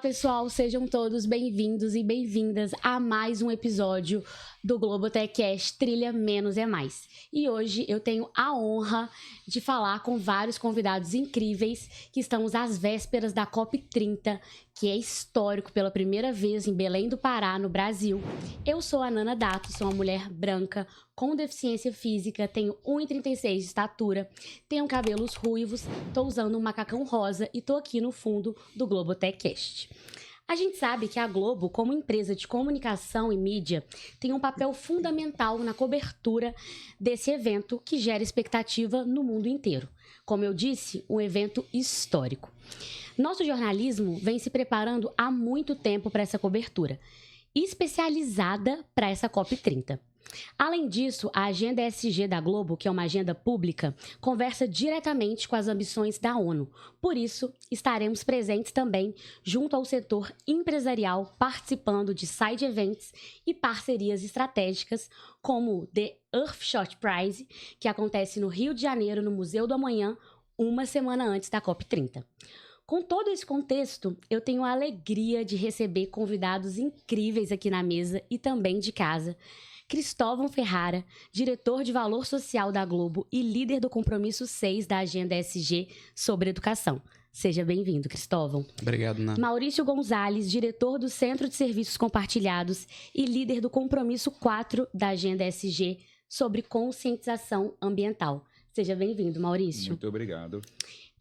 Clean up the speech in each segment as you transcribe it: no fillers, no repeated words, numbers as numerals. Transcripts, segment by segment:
pessoal, sejam todos bem-vindos e bem-vindas a mais um episódio do Globotechcast Trilha Menos é Mais. E hoje eu tenho a honra de falar com vários convidados incríveis que estamos às vésperas da COP30, que é histórico pela primeira vez em Belém do Pará, no Brasil. Eu sou a Nana Dato, sou uma mulher branca com deficiência física, tenho 1,36 de estatura, tenho cabelos ruivos, tô usando um macacão rosa e tô aqui no fundo do Globotechcast. A gente sabe que a Globo, como empresa de comunicação e mídia, tem um papel fundamental na cobertura desse evento que gera expectativa no mundo inteiro. Como eu disse, um evento histórico. Nosso jornalismo vem se preparando há muito tempo para essa cobertura, especializada para essa COP30. Além disso, a agenda ESG da Globo, que é uma agenda pública, conversa diretamente com as ambições da ONU. Por isso, estaremos presentes também junto ao setor empresarial, participando de side events e parcerias estratégicas, como o The Earthshot Prize, que acontece no Rio de Janeiro, no Museu do Amanhã, uma semana antes da COP30. Com todo esse contexto, eu tenho a alegria de receber convidados incríveis aqui na mesa e também de casa. Cristóvão Ferrara, diretor de Valor Social da Globo e líder do Compromisso 6 da Agenda ESG sobre Educação. Seja bem-vindo, Cristóvão. Obrigado, Nana. Maurício Gonzalez, diretor do Centro de Serviços Compartilhados e líder do Compromisso 4 da Agenda ESG sobre conscientização ambiental. Seja bem-vindo, Maurício. Muito obrigado.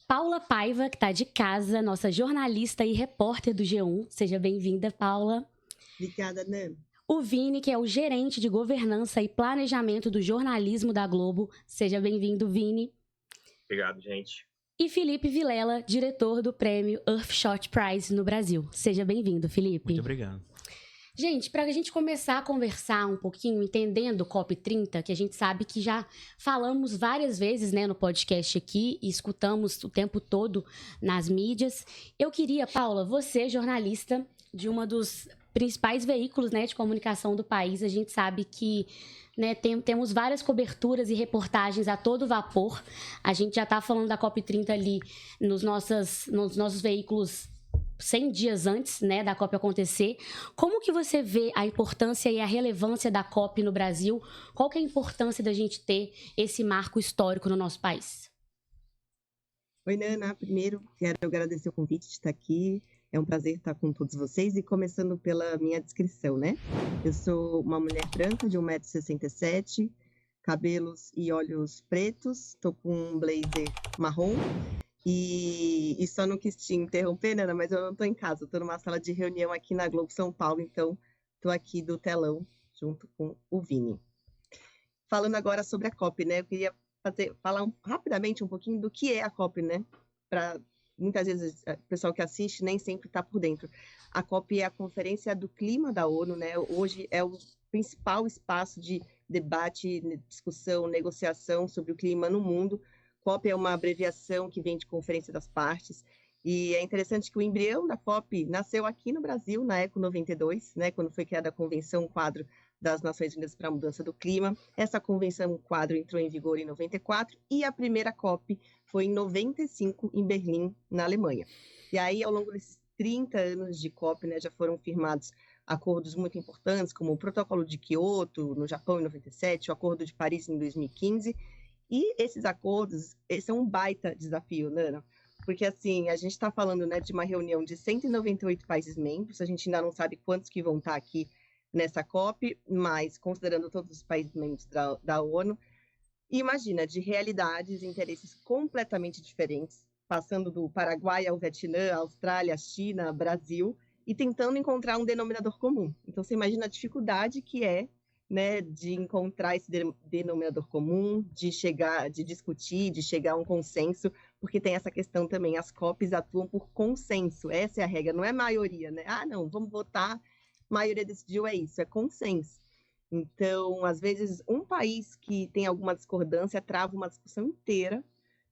Paula Paiva, que está de casa, nossa jornalista e repórter do G1. Seja bem-vinda, Paula. Obrigada, Nana. O Vini, que é o gerente de governança e planejamento do jornalismo da Globo. Seja bem-vindo, Vini. Obrigado, gente. E Felipe Vilela, diretor do prêmio Earthshot Prize no Brasil. Seja bem-vindo, Felipe. Muito obrigado. Gente, para a gente começar a conversar um pouquinho, entendendo o COP30, que a gente sabe que já falamos várias vezes, né, no podcast aqui e escutamos o tempo todo nas mídias. Eu queria, Paula, você, jornalista de uma dos principais veículos, né, de comunicação do país, a gente sabe que, né, temos várias coberturas e reportagens a todo vapor. A gente já está falando da COP30 ali nos nossos veículos 100 dias antes, né, da COP acontecer. Como que você vê a importância e a relevância da COP no Brasil? Qual que é a importância da gente ter esse marco histórico no nosso país? Oi, Nana. Primeiro, quero agradecer o convite de estar aqui. É um prazer estar com todos vocês e começando pela minha descrição, né? Eu sou uma mulher branca de 1,67 m, cabelos e olhos pretos, estou com um blazer marrom e só não quis te interromper, Nana, mas eu não estou em casa, estou numa sala de reunião aqui na Globo São Paulo, então estou aqui do telão junto com o Vini. Falando agora sobre a COP, né? Eu queria falar rapidamente um pouquinho do que é a COP, né? Muitas vezes o pessoal que assiste nem sempre está por dentro. A COP é a Conferência do Clima da ONU, né? Hoje é o principal espaço de debate, discussão, negociação sobre o clima no mundo. COP é uma abreviação que vem de Conferência das Partes. E é interessante que o embrião da COP nasceu aqui no Brasil, na ECO 92, né? Quando foi criada a Convenção Quadro das Nações Unidas para a Mudança do Clima. Essa Convenção Quadro entrou em vigor em 94 e a primeira COP foi em 95, em Berlim, na Alemanha. E aí, ao longo desses 30 anos de COP, né, já foram firmados acordos muito importantes, como o Protocolo de Quioto, no Japão, em 97, o Acordo de Paris, em 2015. E esses acordos, são um baita desafio, Nana, porque assim, a gente está falando, né, de uma reunião de 198 países membros, a gente ainda não sabe quantos que vão estar aqui nessa COP, mas considerando todos os países membros da ONU, imagina, de realidades e interesses completamente diferentes, passando do Paraguai ao Vietnã, Austrália, China, Brasil, e tentando encontrar um denominador comum. Então, você imagina a dificuldade que é, né, de encontrar esse denominador comum, de discutir, de chegar a um consenso, porque tem essa questão também, as COPs atuam por consenso, essa é a regra, não é maioria, né? Ah, não, vamos votar, maioria decidiu, é isso, é consenso. Então, às vezes, um país que tem alguma discordância trava uma discussão inteira,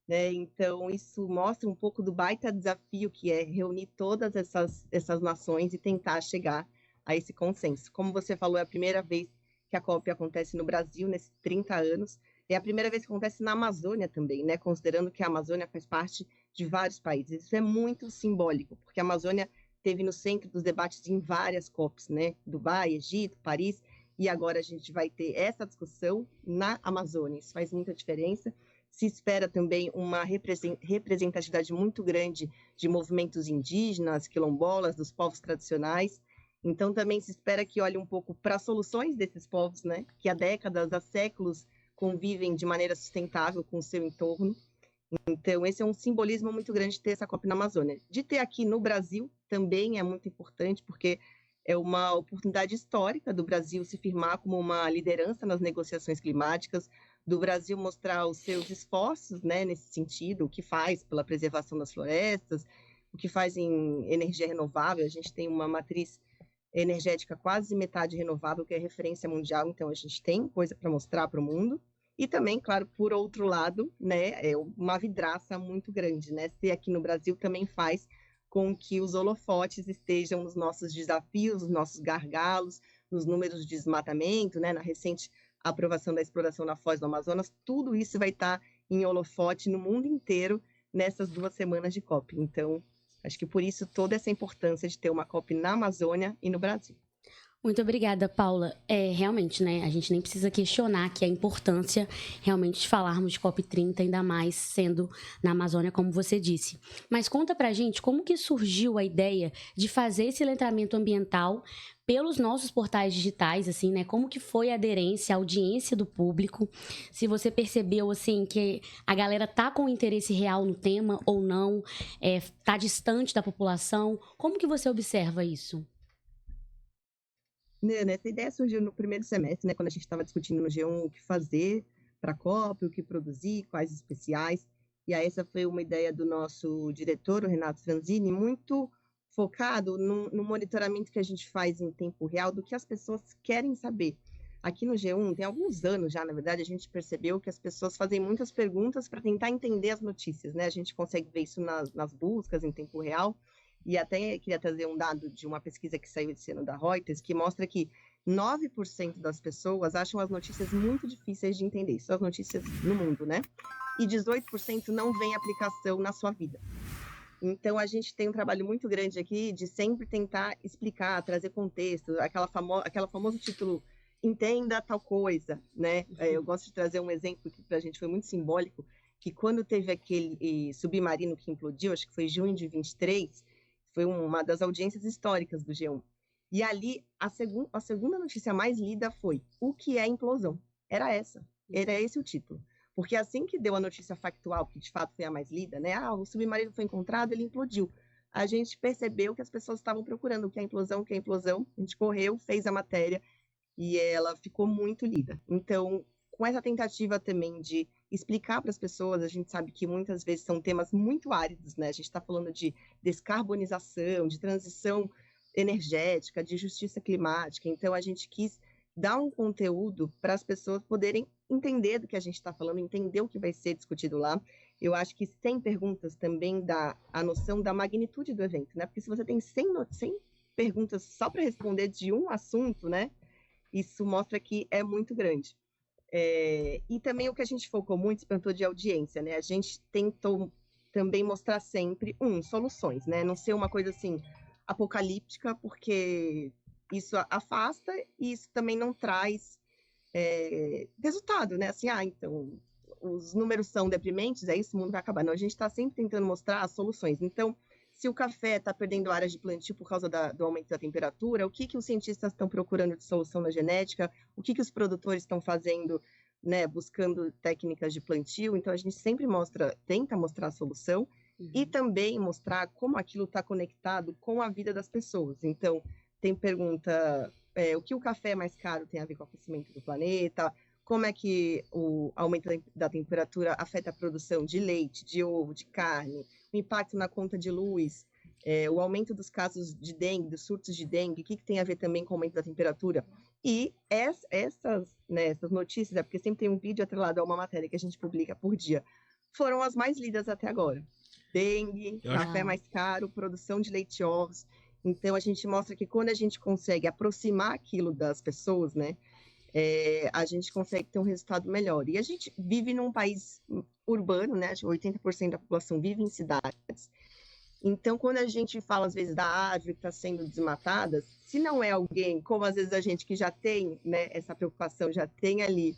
né? Então, isso mostra um pouco do baita desafio que é reunir todas essas nações e tentar chegar a esse consenso. Como você falou, é a primeira vez que a COP acontece no Brasil, nesses 30 anos, é a primeira vez que acontece na Amazônia também, né? Considerando que a Amazônia faz parte de vários países. Isso é muito simbólico, porque a Amazônia teve no centro dos debates em várias COPs, né? Dubai, Egito, Paris, e agora a gente vai ter essa discussão na Amazônia. Isso faz muita diferença. Se espera também uma representatividade muito grande de movimentos indígenas, quilombolas, dos povos tradicionais. Então, também se espera que olhe um pouco para as soluções desses povos, né? Que há décadas, há séculos, convivem de maneira sustentável com o seu entorno. Então, esse é um simbolismo muito grande de ter essa COP na Amazônia. De ter aqui no Brasil também é muito importante, porque é uma oportunidade histórica do Brasil se firmar como uma liderança nas negociações climáticas, do Brasil mostrar os seus esforços, né, nesse sentido, o que faz pela preservação das florestas, o que faz em energia renovável. A gente tem uma matriz energética quase metade renovável, que é referência mundial, então a gente tem coisa para mostrar para o mundo. E também, claro, por outro lado, né, é uma vidraça muito grande, né? Ser aqui no Brasil também faz com que os holofotes estejam nos nossos desafios, nos nossos gargalos, nos números de desmatamento, né? Na recente aprovação da exploração na Foz do Amazonas, tudo isso vai estar em holofote no mundo inteiro nessas 2 semanas de COP. Então, acho que por isso toda essa importância de ter uma COP na Amazônia e no Brasil. Muito obrigada, Paula. Realmente, né, a gente nem precisa questionar aqui a importância realmente de falarmos de COP30, ainda mais sendo na Amazônia, como você disse. Mas conta pra gente como que surgiu a ideia de fazer esse letramento ambiental pelos nossos portais digitais, assim, né? Como que foi a aderência, a audiência do público? Se você percebeu, assim, que a galera tá com interesse real no tema ou não, tá distante da população. Como que você observa isso? Nana, essa ideia surgiu no primeiro semestre, né, quando a gente estava discutindo no G1 o que fazer para a COP, o que produzir, quais especiais. E aí essa foi uma ideia do nosso diretor, o Renato Franzini, muito focado no monitoramento que a gente faz em tempo real do que as pessoas querem saber. Aqui no G1, tem alguns anos já, na verdade, a gente percebeu que as pessoas fazem muitas perguntas para tentar entender as notícias, né? A gente consegue ver isso nas buscas em tempo real. E até queria trazer um dado de uma pesquisa que saiu esse ano da Reuters, que mostra que 9% das pessoas acham as notícias muito difíceis de entender. São as notícias no mundo, né? E 18% não vêem aplicação na sua vida. Então, a gente tem um trabalho muito grande aqui de sempre tentar explicar, trazer contexto, aquela famoso título, entenda tal coisa, né? Eu gosto de trazer um exemplo que para a gente foi muito simbólico, que quando teve aquele submarino que implodiu, acho que foi junho de 23, foi uma das audiências históricas do G1. E ali, a segunda notícia mais lida foi: o que é implosão? Era esse o título. Porque assim que deu a notícia factual, que de fato foi a mais lida, né? O submarino foi encontrado, ele implodiu. A gente percebeu que as pessoas estavam procurando o que é implosão, a gente correu, fez a matéria e ela ficou muito lida. Então, com essa tentativa também de explicar para as pessoas, a gente sabe que muitas vezes são temas muito áridos, né? A gente está falando de descarbonização, de transição energética, de justiça climática. Então, a gente quis dar um conteúdo para as pessoas poderem entender do que a gente está falando, entender o que vai ser discutido lá. Eu acho que 100 perguntas também dá a noção da magnitude do evento, né? Porque se você tem 100 perguntas só para responder de um assunto, né? Isso mostra que é muito grande. E também o que a gente focou muito, perguntou de audiência, né? A gente tentou também mostrar sempre, soluções, né? Não ser uma coisa assim apocalíptica, porque isso afasta e isso também não traz resultado, né? Assim, então, os números são deprimentes, é isso, o mundo vai acabar. Não, a gente está sempre tentando mostrar as soluções. Então, se o café está perdendo áreas de plantio por causa do aumento da temperatura, o que os cientistas estão procurando de solução na genética, o que os produtores estão fazendo, né, buscando técnicas de plantio. Então, a gente sempre tenta mostrar a solução e também mostrar como aquilo está conectado com a vida das pessoas. Então, tem pergunta, o que o café mais caro tem a ver com o aquecimento do planeta, como é que o aumento da temperatura afeta a produção de leite, de ovo, de carne, o impacto na conta de luz, o aumento dos casos de dengue, dos surtos de dengue, o que tem a ver também com o aumento da temperatura. E essas notícias, porque sempre tem um vídeo atrelado a uma matéria que a gente publica por dia, foram as mais lidas até agora. Dengue, café mais caro, produção de leite e ovos. Então, a gente mostra que quando a gente consegue aproximar aquilo das pessoas, né, a gente consegue ter um resultado melhor. E a gente vive num país urbano, né, 80% da população vive em cidades. Então, quando a gente fala, às vezes, da árvore que está sendo desmatada, se não é alguém, como às vezes a gente que já tem, né, essa preocupação, já tem ali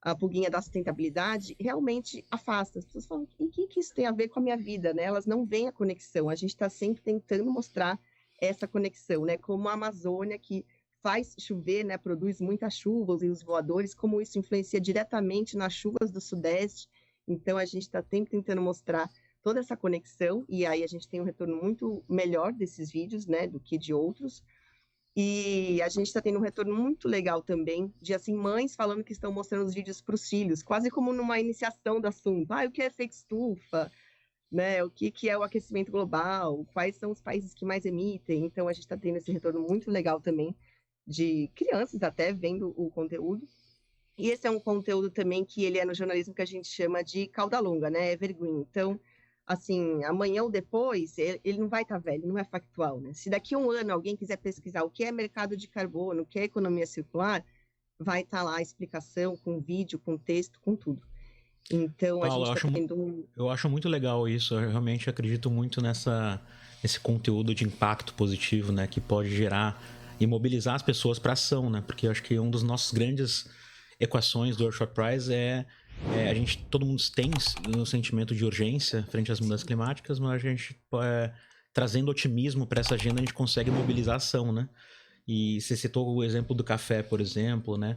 a pulguinha da sustentabilidade, realmente afasta. As pessoas falam, e o que isso tem a ver com a minha vida? Né? Elas não veem a conexão. A gente está sempre tentando mostrar essa conexão, né? Como a Amazônia, que faz chover, né? Produz muitas chuvas e os voadores, como isso influencia diretamente nas chuvas do Sudeste. Então, a gente está sempre tentando mostrar toda essa conexão, e aí a gente tem um retorno muito melhor desses vídeos, né? Do que de outros. E a gente está tendo um retorno muito legal também de assim mães falando que estão mostrando os vídeos para os filhos, quase como numa iniciação do assunto. O que é efeito estufa, né? O que é o aquecimento global? Quais são os países que mais emitem? Então a gente está tendo esse retorno muito legal também de crianças até vendo o conteúdo. E esse é um conteúdo também que ele é no jornalismo que a gente chama de cauda longa, né? Evergreen. Então, assim, amanhã ou depois, ele não vai estar velho, não é factual, né? Se daqui a um ano alguém quiser pesquisar o que é mercado de carbono, o que é economia circular, vai estar lá a explicação com vídeo, com texto, com tudo. Então, Paulo, a gente está tendo eu acho muito legal isso. Eu realmente acredito muito nesse conteúdo de impacto positivo, né? Que pode gerar e mobilizar as pessoas para ação, né? Porque eu acho que um dos nossos grandes equações do Earthshot Prize todo mundo tem um sentimento de urgência frente às mudanças climáticas, mas a gente, trazendo otimismo para essa agenda, a gente consegue mobilizar a ação, né? E você citou o exemplo do café, por exemplo, né?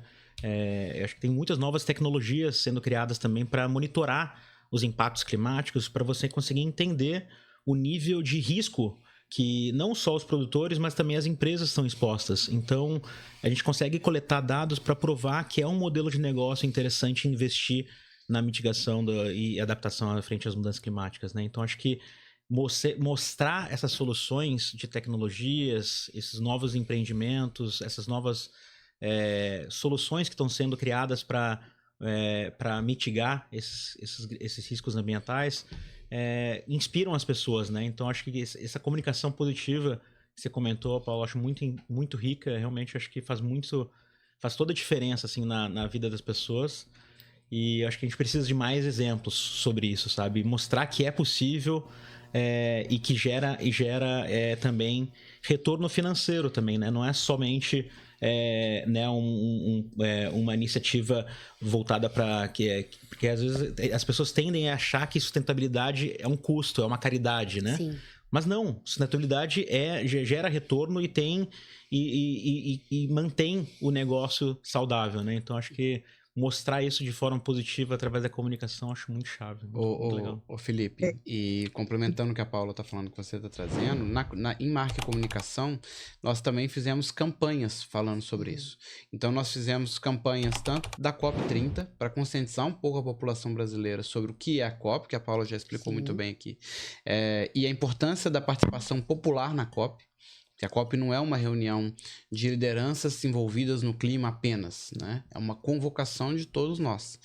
Eu acho que tem muitas novas tecnologias sendo criadas também para monitorar os impactos climáticos, para você conseguir entender o nível de risco que não só os produtores, mas também as empresas estão expostas. Então, a gente consegue coletar dados para provar que é um modelo de negócio interessante investir na mitigação e adaptação à frente às mudanças climáticas, né? Então, acho que mostrar essas soluções de tecnologias, esses novos empreendimentos, essas novas soluções que estão sendo criadas para mitigar esses riscos ambientais, inspiram as pessoas, né? Então, acho que essa comunicação positiva que você comentou, Paulo, acho muito, muito rica. Realmente, acho que faz toda a diferença assim, na vida das pessoas. E acho que a gente precisa de mais exemplos sobre isso, sabe? Mostrar que é possível e que gera também retorno financeiro também, né? Não é somente né, uma iniciativa voltada para porque às vezes as pessoas tendem a achar que sustentabilidade é um custo, é uma caridade, né? Sim. Mas não, sustentabilidade gera retorno e tem e mantém o negócio saudável, né? Então acho que mostrar isso de forma positiva através da comunicação acho muito chave. Muito legal. Ô Felipe, e complementando o que a Paula está falando, que você está trazendo, em marca e comunicação, nós também fizemos campanhas falando sobre isso. Então, nós fizemos campanhas tanto da COP30, para conscientizar um pouco a população brasileira sobre o que é a COP, que a Paula já explicou muito bem aqui, e a importância da participação popular na COP. Que a COP não é uma reunião de lideranças envolvidas no clima apenas, né? É uma convocação de todos nós.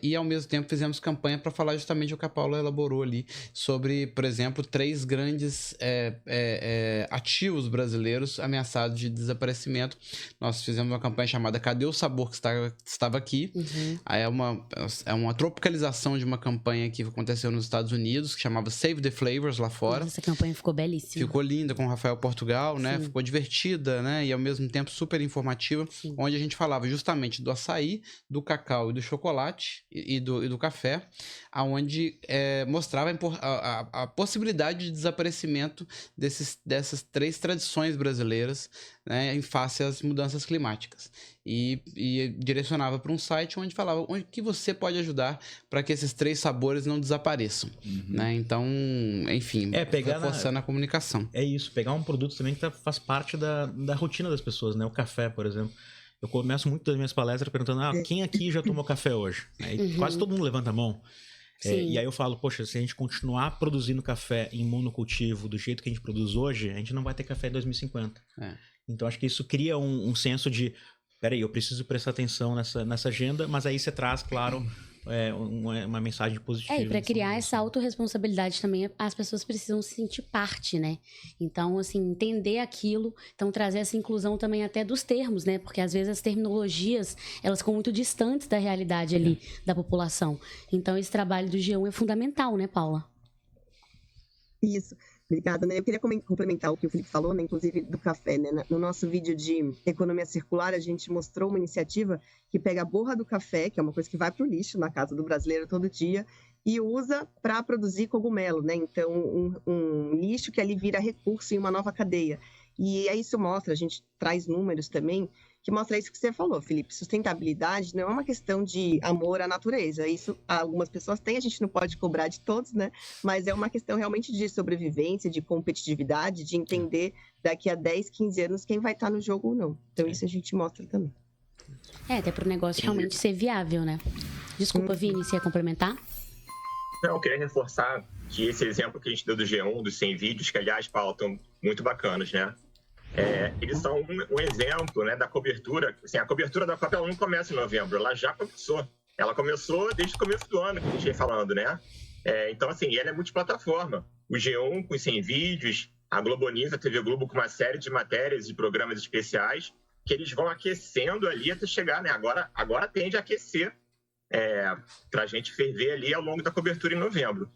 E, ao mesmo tempo, fizemos campanha para falar justamente o que a Paula elaborou ali sobre, por exemplo, 3 grandes ativos brasileiros ameaçados de desaparecimento. Nós fizemos uma campanha chamada Cadê o Sabor que estava aqui? Uhum. Aí é uma tropicalização de uma campanha que aconteceu nos Estados Unidos, que chamava Save the Flavors lá fora. Essa campanha ficou belíssima. Ficou linda, com Rafael Portugal, né? Sim. Ficou divertida, né? E ao mesmo tempo super informativa. Sim. Onde a gente falava justamente do açaí, do cacau e do chocolate e do café, aonde mostrava a possibilidade de desaparecimento dessas 3 tradições brasileiras, né? Em face às mudanças climáticas. E direcionava para um site onde falava onde que você pode ajudar para que esses 3 sabores não desapareçam, né? Então, enfim, reforçando a comunicação. É isso, pegar um produto também que faz parte da rotina das pessoas, né? O café, por exemplo. Eu começo muito das minhas palestras perguntando, quem aqui já tomou café hoje? Aí quase todo mundo levanta a mão. E aí eu falo, poxa, se a gente continuar produzindo café em monocultivo do jeito que a gente produz hoje, a gente não vai ter café em 2050. Então acho que isso cria um senso de, peraí, eu preciso prestar atenção nessa agenda, mas aí você traz, claro, uma mensagem positiva. E para criar essa autorresponsabilidade também, as pessoas precisam se sentir parte, né? Então, assim, entender aquilo, então trazer essa inclusão também até dos termos, né? Porque às vezes as terminologias, elas ficam muito distantes da realidade ali da população. Então, esse trabalho do G1 é fundamental, né, Paula? Isso, obrigada, né? Eu queria complementar o que o Felipe falou, né? Inclusive do café, né? No nosso vídeo de economia circular, a gente mostrou uma iniciativa que pega a borra do café, que é uma coisa que vai para o lixo na casa do brasileiro todo dia, e usa para produzir cogumelo, né? Então, um lixo que ali vira recurso em uma nova cadeia. E aí isso mostra, a gente traz números também, que mostra isso que você falou, Felipe. Sustentabilidade não é uma questão de amor à natureza. Isso algumas pessoas têm, a gente não pode cobrar de todos, né? Mas é uma questão realmente de sobrevivência, de competitividade, de entender daqui a 10, 15 anos quem vai estar no jogo ou não. Então isso a gente mostra também. Até para o negócio realmente ser viável, né? Desculpa, Vini, você ia complementar? Não, eu queria reforçar que esse exemplo que a gente deu do G1, dos 100 vídeos, que aliás, Paulo, estão muito bacanas, né? Eles são um exemplo, né, da cobertura. Assim, a cobertura da COP ela não começa em novembro, ela já começou. Ela começou desde o começo do ano, que a gente vem falando, né? Então, assim, ela é multiplataforma. O G1 com 100 vídeos, a Globo News, a TV Globo com uma série de matérias e programas especiais que eles vão aquecendo ali até chegar, né? Agora tende a aquecer para a gente ferver ali ao longo da cobertura em novembro.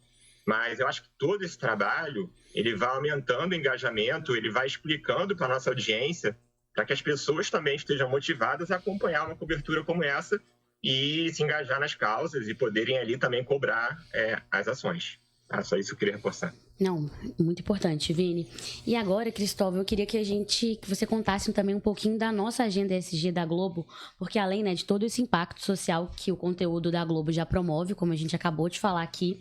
Mas eu acho que todo esse trabalho, ele vai aumentando o engajamento, ele vai explicando para a nossa audiência, para que as pessoas também estejam motivadas a acompanhar uma cobertura como essa e se engajar nas causas e poderem ali também cobrar as ações. Só isso que eu queria reforçar. Não, muito importante, Vini. E agora, Cristóvão, eu queria que você contasse também um pouquinho da nossa agenda ESG da Globo, porque além, né, de todo esse impacto social que o conteúdo da Globo já promove, como a gente acabou de falar aqui,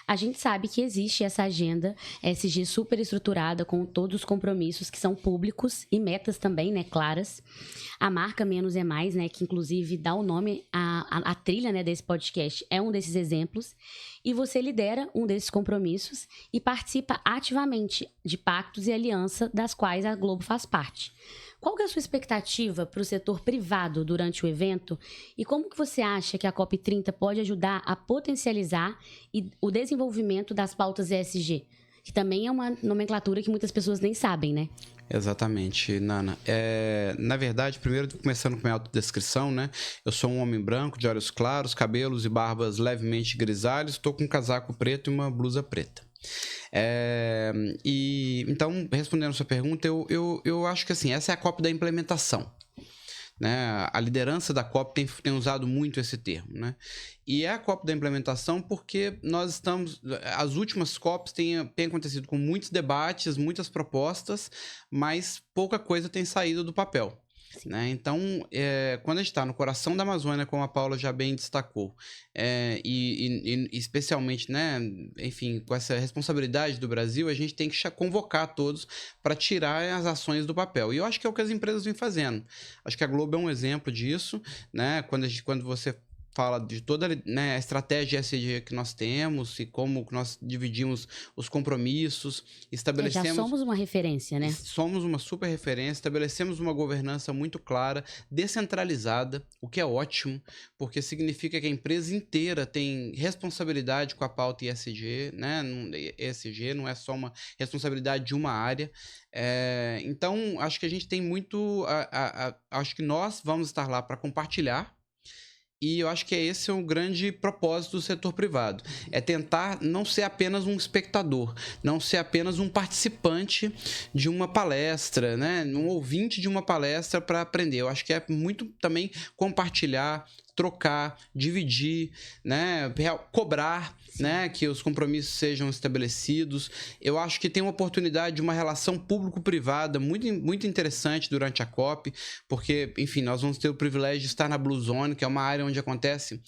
a gente sabe que existe essa agenda ESG super estruturada com todos os compromissos que são públicos e metas também, né, claras. A marca Menos é Mais, né, que inclusive dá o nome à trilha, né, desse podcast, é um desses exemplos. E você lidera um desses compromissos e participa ativamente de pactos e alianças das quais a Globo faz parte. Qual que é a sua expectativa para o setor privado durante o evento e como que você acha que a COP30 pode ajudar a potencializar o desenvolvimento das pautas ESG? Que também é uma nomenclatura que muitas pessoas nem sabem, né? Exatamente, Nana. Na verdade, primeiro começando com minha autodescrição, né? Eu sou um homem branco, de olhos claros, cabelos e barbas levemente grisalhos, estou com um casaco preto e uma blusa preta. Então, respondendo a sua pergunta, eu acho que assim, essa é a COP da implementação. Né? A liderança da COP tem usado muito esse termo, né? E é a COP da implementação porque as últimas COPs têm acontecido com muitos debates, muitas propostas, mas pouca coisa tem saído do papel. Né? Então, quando a gente está no coração da Amazônia, como a Paula já bem destacou, e especialmente, né, enfim, com essa responsabilidade do Brasil, a gente tem que convocar todos para tirar as ações do papel. E eu acho que é o que as empresas vêm fazendo. Acho que a Globo é um exemplo disso, né? Quando você fala de toda, né, a estratégia ESG que nós temos e como nós dividimos os compromissos, estabelecemos... Já somos uma referência, né? Somos uma super referência, estabelecemos uma governança muito clara, descentralizada, o que é ótimo, porque significa que a empresa inteira tem responsabilidade com a pauta ESG, né? ESG não é só uma responsabilidade de uma área. Então, acho que a gente tem muito... acho que nós vamos estar lá para compartilhar. E eu acho que esse é um grande propósito do setor privado. É tentar não ser apenas um espectador, não ser apenas um participante de uma palestra, né? Um ouvinte de uma palestra para aprender. Eu acho que é muito também compartilhar, trocar, dividir, né? Cobrar, né? Que os compromissos sejam estabelecidos. Eu acho que tem uma oportunidade de uma relação público-privada muito, muito interessante durante a COP, porque, enfim, nós vamos ter o privilégio de estar na Blue Zone, que é uma área onde acontece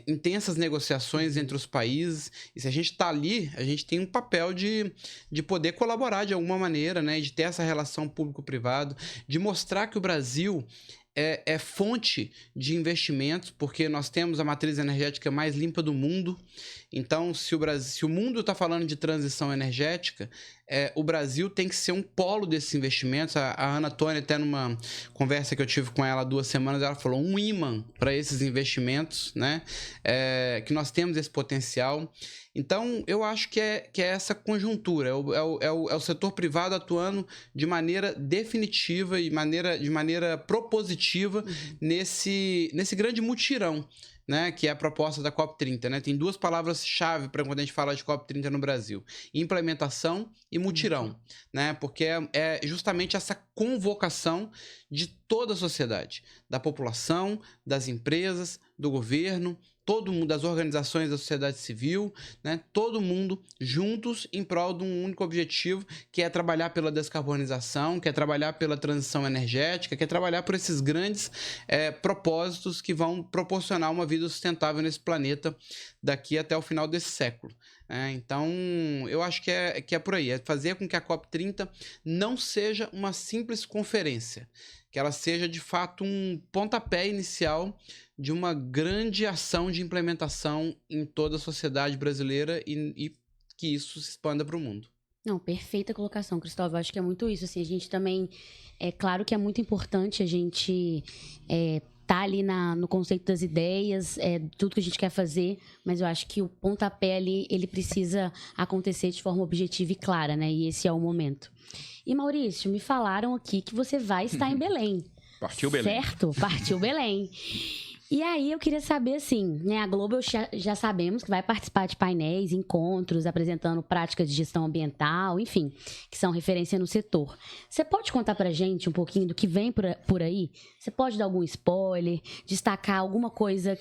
intensas negociações entre os países, e se a gente está ali, a gente tem um papel de poder colaborar de alguma maneira, né? De ter essa relação público-privado, de mostrar que o Brasil é fonte de investimentos, porque nós temos a matriz energética mais limpa do mundo. Então, se o mundo está falando de transição energética, o Brasil tem que ser um polo desses investimentos. A Ana Tônia, até numa conversa que eu tive com ela há 2 semanas, ela falou um imã para esses investimentos, né? Que nós temos esse potencial. Então, eu acho que é essa conjuntura, é o setor privado atuando de maneira definitiva e de maneira propositiva nesse grande mutirão né, que é a proposta da COP30, né? Tem duas palavras-chave para quando a gente fala de COP30 no Brasil: implementação e mutirão, né? Porque é justamente essa convocação de toda a sociedade, da população, das empresas, do governo, todo mundo, das organizações da sociedade civil, né? Todo mundo juntos em prol de um único objetivo, que é trabalhar pela descarbonização, que é trabalhar pela transição energética, que é trabalhar por esses grandes propósitos que vão proporcionar uma vida sustentável nesse planeta daqui até o final desse século. Então, eu acho que é por aí, é fazer com que a COP30 não seja uma simples conferência, que ela seja de fato um pontapé inicial de uma grande ação de implementação em toda a sociedade brasileira e que isso se expanda para o mundo. Não, perfeita colocação, Cristóvão. Eu acho que é muito isso. Assim, a gente também... É claro que é muito importante a gente tá ali no conceito das ideias, tudo que a gente quer fazer, mas eu acho que o pontapé ali, ele precisa acontecer de forma objetiva e clara, né? E esse é o momento. E, Maurício, me falaram aqui que você vai estar em Belém. Partiu Belém. Certo? Partiu Belém. E aí eu queria saber, assim, né, a Globo já sabemos que vai participar de painéis, encontros, apresentando práticas de gestão ambiental, enfim, que são referência no setor. Você pode contar pra gente um pouquinho do que vem por aí? Você pode dar algum spoiler, destacar alguma coisa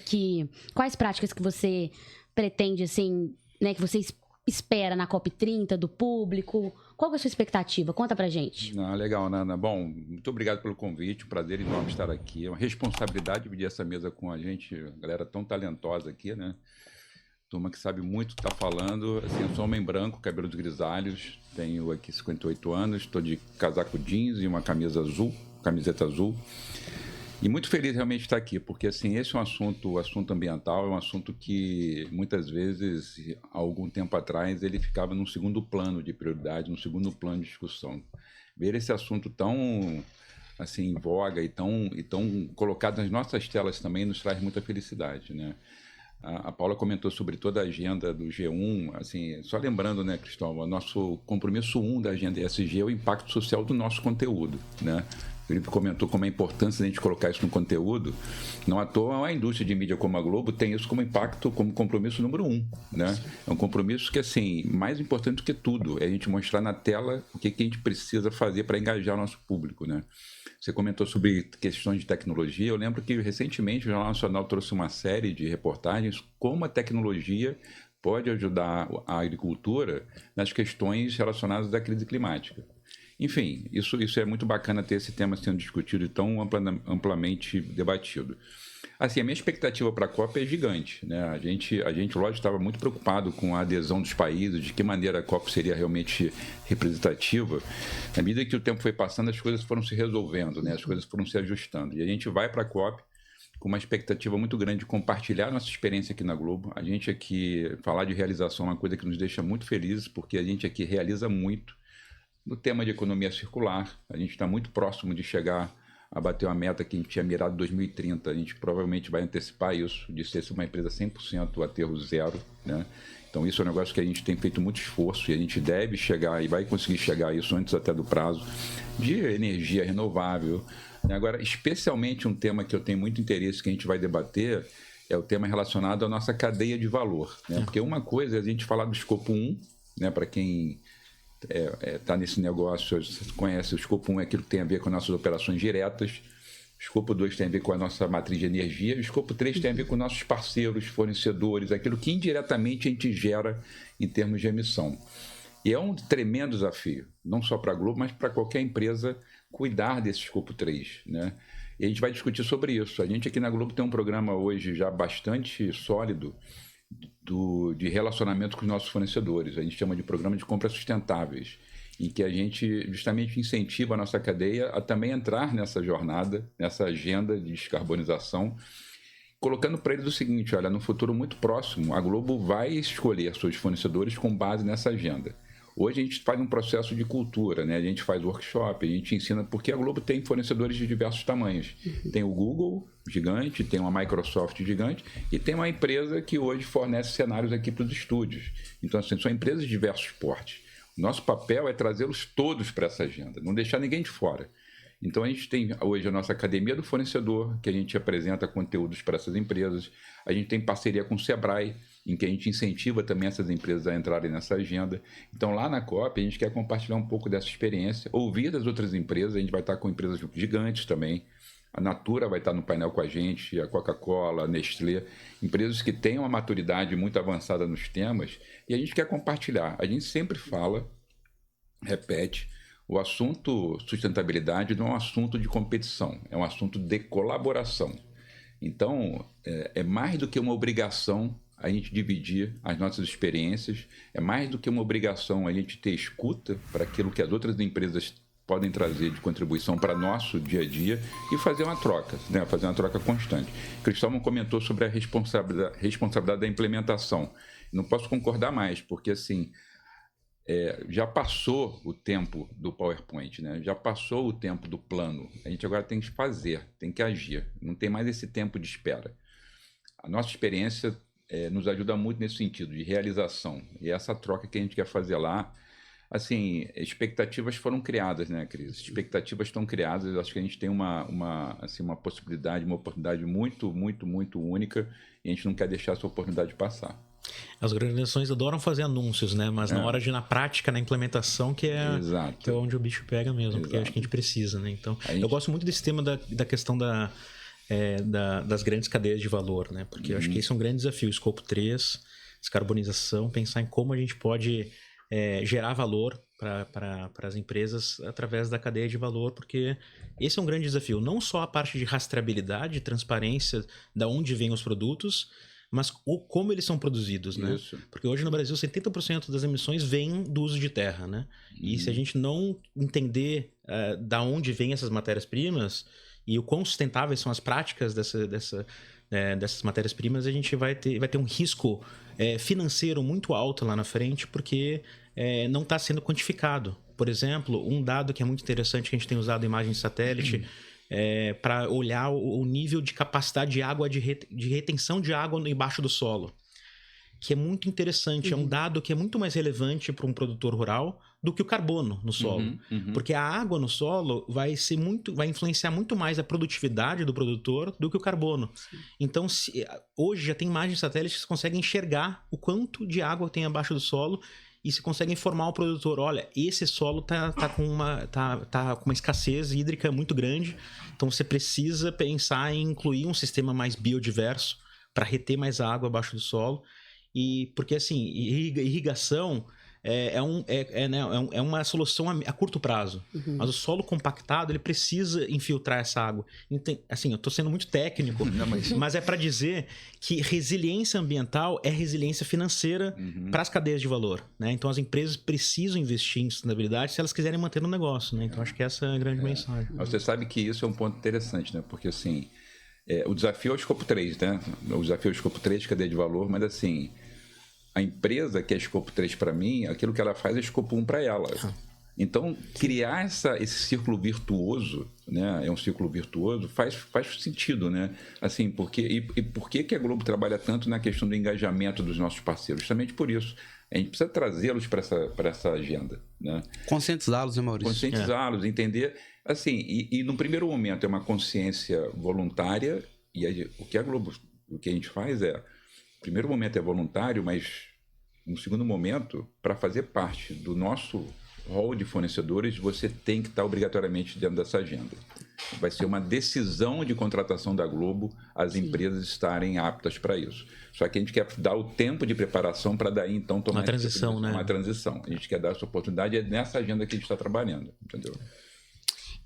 quais práticas que você pretende, assim, né, que você espera na COP30 do público? Qual que é a sua expectativa? Conta pra gente. Legal, Nana. Bom, muito obrigado pelo convite, um prazer enorme estar aqui. É uma responsabilidade dividir essa mesa com a gente, galera tão talentosa aqui, né? Turma que sabe muito o que está falando. Assim, eu sou homem branco, cabelos grisalhos, tenho aqui 58 anos, estou de casaco jeans e uma camiseta azul. E muito feliz realmente de estar aqui, porque assim, esse é um assunto ambiental, é um assunto que muitas vezes, há algum tempo atrás, ele ficava num segundo plano de prioridade, num segundo plano de discussão. Ver esse assunto tão assim, em voga e tão colocado nas nossas telas também nos traz muita felicidade, né? A Paula comentou sobre toda a agenda do G1, assim, só lembrando, né, Cristóvão, nosso compromisso 1 da agenda ESG é o impacto social do nosso conteúdo, né? O Felipe comentou como é importante a gente colocar isso no conteúdo. Não à toa, a indústria de mídia como a Globo tem isso como impacto, como compromisso número 1, né? É um compromisso que, assim, mais importante do que tudo, é a gente mostrar na tela o que a gente precisa fazer para engajar o nosso público, né? Você comentou sobre questões de tecnologia. Eu lembro que recentemente o Jornal Nacional trouxe uma série de reportagens como a tecnologia pode ajudar a agricultura nas questões relacionadas à crise climática. Enfim, isso é muito bacana ter esse tema sendo discutido e tão amplamente debatido. Assim, a minha expectativa para a COP é gigante, né? A gente lógico, estava muito preocupado com a adesão dos países, de que maneira a COP seria realmente representativa. Na medida que o tempo foi passando, as coisas foram se resolvendo, né? As coisas foram se ajustando. E a gente vai para a COP com uma expectativa muito grande de compartilhar nossa experiência aqui na Globo. A gente aqui, falar de realização é uma coisa que nos deixa muito felizes, porque a gente aqui realiza muito. No tema de economia circular, a gente está muito próximo de chegar a bater uma meta que a gente tinha mirado em 2030. A gente provavelmente vai antecipar isso, de ser uma empresa 100% aterro zero, né? Então isso é um negócio que a gente tem feito muito esforço e a gente deve chegar e vai conseguir chegar a isso antes até do prazo, de energia renovável. Agora, especialmente um tema que eu tenho muito interesse, que a gente vai debater, é o tema relacionado à nossa cadeia de valor, né? Porque uma coisa é a gente falar do escopo 1, né? Para quem está nesse negócio, você conhece, o escopo 1 é aquilo que tem a ver com nossas operações diretas, o escopo 2 tem a ver com a nossa matriz de energia, e o escopo 3 tem a ver com nossos parceiros, fornecedores, aquilo que indiretamente a gente gera em termos de emissão. E é um tremendo desafio, não só para a Globo, mas para qualquer empresa cuidar desse escopo 3, né? E a gente vai discutir sobre isso. A gente aqui na Globo tem um programa hoje já bastante sólido de relacionamento com os nossos fornecedores. A gente chama de programa de compras sustentáveis, em que a gente justamente incentiva a nossa cadeia a também entrar nessa jornada, nessa agenda de descarbonização, colocando para eles o seguinte: olha, no futuro muito próximo, a Globo vai escolher seus fornecedores com base nessa agenda. Hoje a gente faz um processo de cultura, né? A gente faz workshop, a gente ensina, porque a Globo tem fornecedores de diversos tamanhos. Tem o Google gigante, tem uma Microsoft gigante e tem uma empresa que hoje fornece cenários aqui para os estúdios. Então, assim, são empresas de diversos portes. Nosso papel é trazê-los todos para essa agenda, não deixar ninguém de fora. Então, a gente tem hoje a nossa Academia do Fornecedor, que a gente apresenta conteúdos para essas empresas. A gente tem parceria com o Sebrae, em que a gente incentiva também essas empresas a entrarem nessa agenda. Então, lá na COP, a gente quer compartilhar um pouco dessa experiência, ouvir das outras empresas. A gente vai estar com empresas gigantes também. A Natura vai estar no painel com a gente, a Coca-Cola, a Nestlé, empresas que têm uma maturidade muito avançada nos temas, e a gente quer compartilhar. A gente sempre fala, repete, o assunto sustentabilidade não é um assunto de competição, é um assunto de colaboração. Então, é mais do que uma obrigação a gente dividir as nossas experiências, é mais do que uma obrigação a gente ter escuta para aquilo que as outras empresas podem trazer de contribuição para nosso dia a dia e fazer uma troca, né? Fazer uma troca constante. Cristóvão comentou sobre a responsabilidade da implementação. Não posso concordar mais, porque assim, já passou o tempo do PowerPoint, né? Já passou o tempo do plano. A gente agora tem que fazer, tem que agir. Não tem mais esse tempo de espera. A nossa experiência nos ajuda muito nesse sentido, de realização. E essa troca que a gente quer fazer lá, assim, expectativas foram criadas, né, Cris? Expectativas estão criadas. Eu acho que a gente tem uma possibilidade, uma oportunidade muito, muito, muito única, e a gente não quer deixar essa oportunidade passar. As organizações adoram fazer anúncios, né? Mas na hora de, na prática, na implementação, que é onde o bicho pega mesmo, porque acho que a gente precisa, né? Então, eu gosto muito desse tema da questão das grandes cadeias de valor, né? Porque eu acho que esse é um grande desafio. Escopo 3, descarbonização, pensar em como a gente pode gerar valor para as empresas através da cadeia de valor, porque esse é um grande desafio. Não só a parte de rastreabilidade, transparência, da onde vêm os produtos, mas como eles são produzidos, né? Isso. Porque hoje no Brasil 70% das emissões vem do uso de terra, né? E se a gente não entender da onde vêm essas matérias-primas e o quão sustentáveis são as práticas dessas matérias-primas, a gente vai ter um risco financeiro muito alto lá na frente, porque não está sendo quantificado. Por exemplo, um dado que é muito interessante, que a gente tem usado imagem de satélite, para olhar o nível de capacidade de água, de retenção de água embaixo do solo, que é muito interessante. É um dado que é muito mais relevante para um produtor rural do que o carbono no solo. Porque a água no solo vai influenciar muito mais a produtividade do produtor do que o carbono. Então, hoje já tem imagens satélites que conseguem enxergar o quanto de água tem abaixo do solo, e se consegue informar o produtor: olha, esse solo tá com uma escassez hídrica muito grande, então você precisa pensar em incluir um sistema mais biodiverso para reter mais água abaixo do solo. E porque assim, irrigação é uma solução a curto prazo, mas o solo compactado, ele precisa infiltrar essa água. Então, assim, eu estou sendo muito técnico, mas é para dizer que resiliência ambiental é resiliência financeira para as cadeias de valor, né? Então as empresas precisam investir em sustentabilidade se elas quiserem manter no negócio, né? Então acho que essa é a grande mensagem. Você sabe que isso é um ponto interessante, né? Porque assim, o desafio é o escopo 3, né? O desafio é o escopo 3 de cadeia de valor, mas assim, a empresa que é escopo 3 para mim, aquilo que ela faz é escopo 1 para ela. Então, criar esse círculo virtuoso, né? É um círculo virtuoso, faz sentido, né? Assim, por que a Globo trabalha tanto na questão do engajamento dos nossos parceiros? Justamente por isso. A gente precisa trazê-los para essa agenda, né? Conscientizá-los, né, Maurício? Conscientizá-los, entender. Assim, e no primeiro momento é uma consciência voluntária, e o que a gente faz no primeiro momento é voluntário, mas no segundo momento, para fazer parte do nosso rol de fornecedores, você tem que estar obrigatoriamente dentro dessa agenda. Vai ser uma decisão de contratação da Globo as empresas estarem aptas para isso. Só que a gente quer dar o tempo de preparação para daí então tomar uma transição, né? Uma transição. A gente quer dar essa oportunidade, é nessa agenda que a gente está trabalhando, entendeu?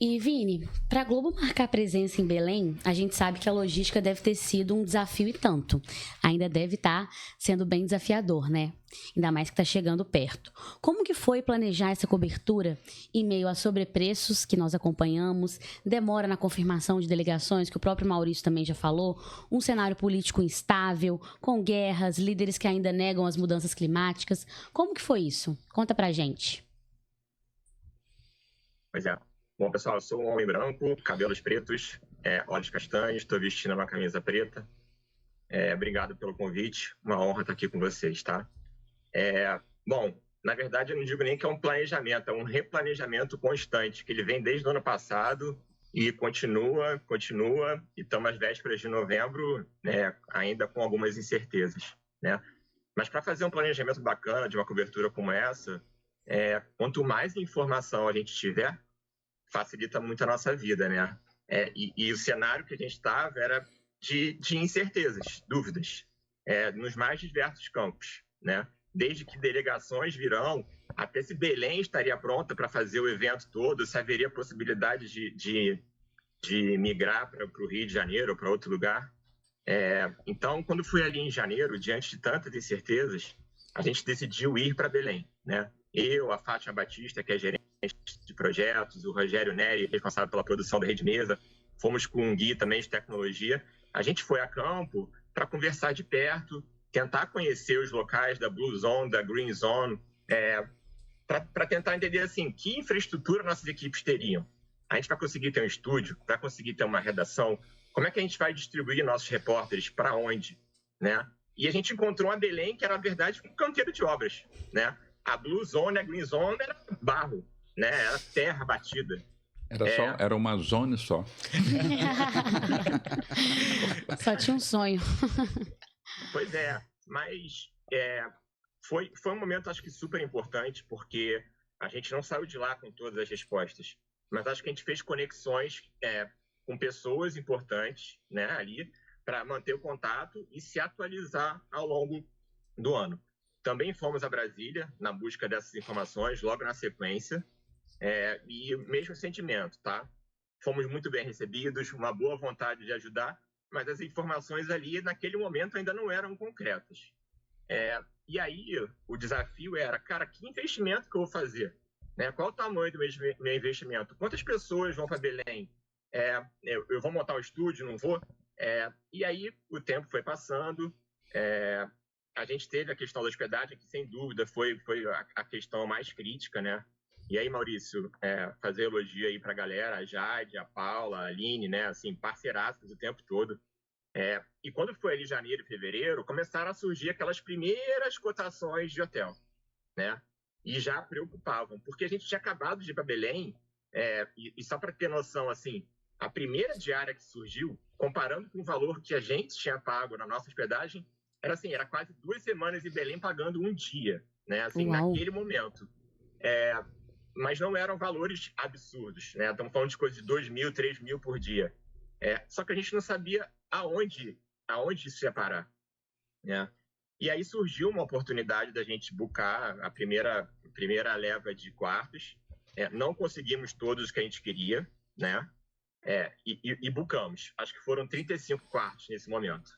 E, Vini, para a Globo marcar presença em Belém, a gente sabe que a logística deve ter sido um desafio e tanto. Ainda deve estar sendo bem desafiador, né? Ainda mais que está chegando perto. Como que foi planejar essa cobertura em meio a sobrepreços que nós acompanhamos, demora na confirmação de delegações, que o próprio Maurício também já falou, um cenário político instável, com guerras, líderes que ainda negam as mudanças climáticas? Como que foi isso? Conta pra gente. Pois é. Bom, pessoal, eu sou um homem branco, cabelos pretos, olhos castanhos, estou vestindo uma camisa preta. Obrigado pelo convite, uma honra estar aqui com vocês, tá? Bom, na verdade, eu não digo nem que é um planejamento, é um replanejamento constante, que ele vem desde o ano passado e continua, e estamos às vésperas de novembro, né, ainda com algumas incertezas, né? Mas para fazer um planejamento bacana de uma cobertura como essa, quanto mais informação a gente tiver, facilita muito a nossa vida, né? E o cenário que a gente estava era de incertezas, dúvidas, nos mais diversos campos, né? Desde que delegações virão, até se Belém estaria pronta para fazer o evento todo, se haveria possibilidade de migrar para o Rio de Janeiro ou para outro lugar. Então, quando fui ali em janeiro, diante de tantas incertezas, a gente decidiu ir para Belém, né? Eu, a Fátima Batista, que é gerente de projetos, o Rogério Neri, responsável pela produção da Rede Mesa, fomos com um guia também de tecnologia. A gente foi a campo para conversar de perto, tentar conhecer os locais da Blue Zone, da Green Zone, para tentar entender assim, que infraestrutura nossas equipes teriam. A gente vai conseguir ter um estúdio, vai conseguir ter uma redação, como é que a gente vai distribuir nossos repórteres para onde, né? E a gente encontrou uma Belém que era, na verdade, um canteiro de obras, né? A Blue Zone, a Green Zone era barro, né? Era terra batida. Era uma zona só. Só tinha um sonho. Pois mas foi um momento, acho que super importante, porque a gente não saiu de lá com todas as respostas, mas acho que a gente fez conexões com pessoas importantes, né, ali, para manter o contato e se atualizar ao longo do ano. Também fomos a Brasília, na busca dessas informações, logo na sequência, e o mesmo sentimento, tá? Fomos muito bem recebidos, uma boa vontade de ajudar, mas as informações ali, naquele momento, ainda não eram concretas. E aí, o desafio era, cara, que investimento que eu vou fazer? Né? Qual o tamanho do meu investimento? Quantas pessoas vão para Belém? Eu vou montar um estúdio, não vou? E aí, o tempo foi passando, a gente teve a questão da hospedagem, que sem dúvida foi a questão mais crítica, né? E aí, Maurício, fazer elogio aí para a galera, a Jade, a Paula, a Aline, né? Assim, parceiraças o tempo todo. E quando foi ali janeiro e fevereiro, começaram a surgir aquelas primeiras cotações de hotel, né? E já preocupavam, porque a gente tinha acabado de ir para Belém, e só para ter noção, assim, a primeira diária que surgiu, comparando com o valor que a gente tinha pago na nossa hospedagem, era quase 2 semanas em Belém pagando um dia, né? Assim, naquele momento. Mas não eram valores absurdos, né? Estamos falando de coisa de 2.000, 3.000 por dia. Só que a gente não sabia aonde isso ia parar, né? E aí surgiu uma oportunidade da gente buscar a primeira leva de quartos. Não conseguimos todos os que a gente queria, né? E buscamos. Acho que foram 35 quartos nesse momento.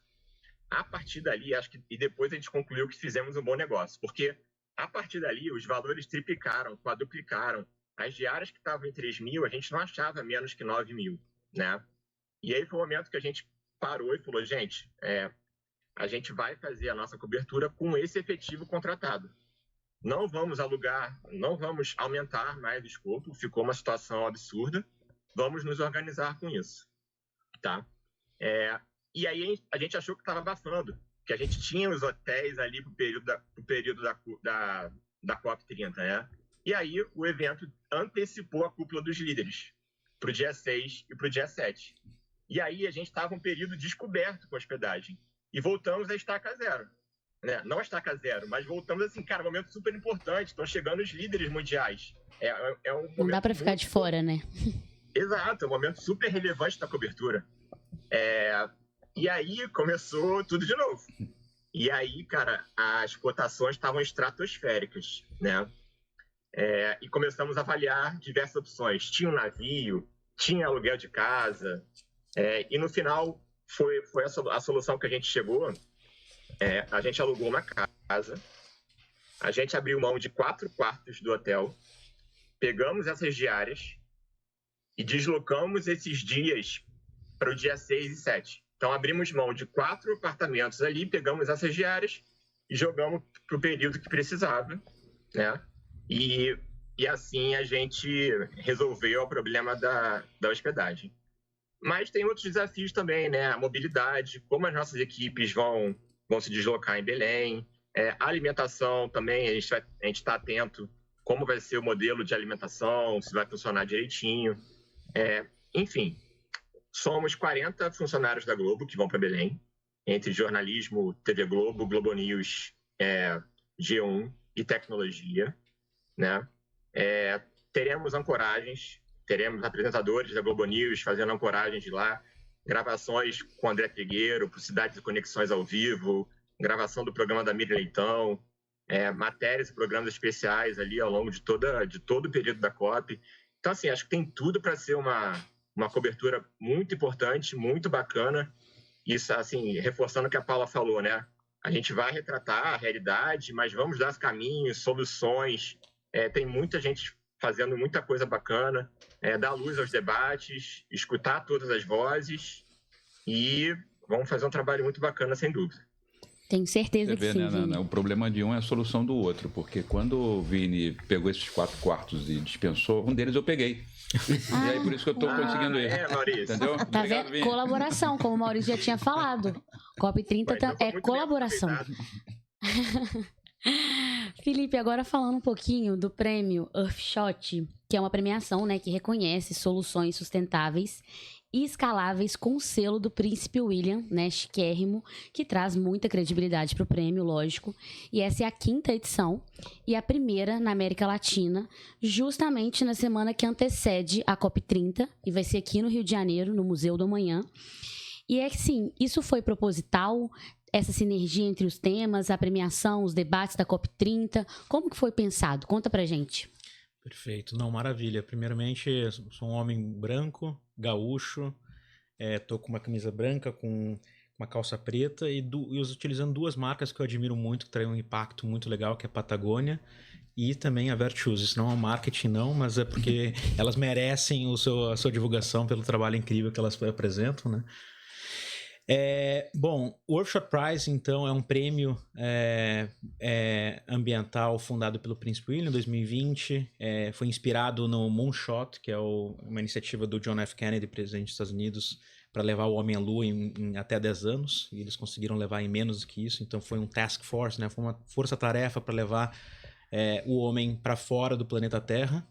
A partir dali, e depois a gente concluiu que fizemos um bom negócio, porque a partir dali os valores triplicaram, quadruplicaram. As diárias que estavam em 3.000, a gente não achava menos que 9.000, né? E aí foi o momento que a gente parou e falou, gente, a gente vai fazer a nossa cobertura com esse efetivo contratado. Não vamos alugar, não vamos aumentar mais o escopo, ficou uma situação absurda, vamos nos organizar com isso, tá? E aí a gente achou que estava abafando, que a gente tinha os hotéis ali para o período da COP30, né? E aí o evento antecipou a cúpula dos líderes para o dia 6 e para o dia 7. E aí a gente estava um período descoberto com a hospedagem. E voltamos à estaca zero. Né? Não a estaca zero, mas voltamos assim, cara, um momento super importante. Estão chegando os líderes mundiais. Não dá para ficar de fora, né? Exato, é um momento super relevante da cobertura. E aí começou tudo de novo. E aí, cara, as cotações estavam estratosféricas, né? E começamos a avaliar diversas opções. Tinha um navio, tinha aluguel de casa. E no final, foi a solução que a gente chegou. A gente alugou uma casa, a gente abriu mão de 4 quartos do hotel, pegamos essas diárias e deslocamos esses dias para o dia 6 e 7. Então, abrimos mão de 4 apartamentos ali, pegamos essas diárias e jogamos para o período que precisava, né? E assim a gente resolveu o problema da hospedagem. Mas tem outros desafios também, né? A mobilidade, como as nossas equipes vão se deslocar em Belém. A alimentação também, a gente está atento como vai ser o modelo de alimentação, se vai funcionar direitinho. Enfim, somos 40 funcionários da Globo que vão para Belém, entre jornalismo, TV Globo, Globo News, G1 e tecnologia, né? Teremos ancoragens, teremos apresentadores da Globo News fazendo ancoragens de lá, gravações com André Trigueiro, por Cidades e Conexões ao vivo, gravação do programa da Miriam Leitão, matérias e programas especiais ali ao longo de todo o período da COP. Então, assim, acho que tem tudo para ser uma cobertura muito importante, muito bacana. Isso, assim, reforçando o que a Paula falou, né? A gente vai retratar a realidade, mas vamos dar caminhos, soluções. Tem muita gente fazendo muita coisa bacana, dar luz aos debates, escutar todas as vozes e vamos fazer um trabalho muito bacana, sem dúvida. Tenho certeza que sim, né, Vini. O problema de um é a solução do outro, porque quando o Vini pegou esses 4 quartos e dispensou, um deles eu peguei. E aí por isso que eu tô conseguindo ir. Maurício. Entendeu? Tá Obrigado, vendo? Vini. Colaboração, como o Maurício já tinha falado. COP30 é colaboração. Felipe, agora falando um pouquinho do prêmio Earthshot, que é uma premiação, né, que reconhece soluções sustentáveis e escaláveis com o selo do Príncipe William, né, chiquérrimo, que traz muita credibilidade para o prêmio, lógico. E essa é a 5ª edição e a primeira na América Latina, justamente na semana que antecede a COP30, e vai ser aqui no Rio de Janeiro, no Museu do Amanhã. E sim, isso foi proposital, essa sinergia entre os temas, a premiação, os debates da COP30, como que foi pensado? Conta pra gente. Perfeito, não, maravilha. Primeiramente, sou um homem branco, gaúcho, tô com uma camisa branca, com uma calça preta e utilizando 2 marcas que eu admiro muito, que trazem um impacto muito legal, que é a Patagônia e também a Vertuous. Isso não é um marketing não, mas é porque elas merecem a sua divulgação pelo trabalho incrível que elas apresentam, né? Bom, o Earthshot Prize, então, é um prêmio ambiental fundado pelo Príncipe William em 2020. Foi inspirado no Moonshot, que é uma iniciativa do John F. Kennedy, presidente dos Estados Unidos, para levar o homem à Lua em até 10 anos. E eles conseguiram levar em menos do que isso. Então foi um task force, né? Foi uma força-tarefa para levar o homem para fora do planeta Terra.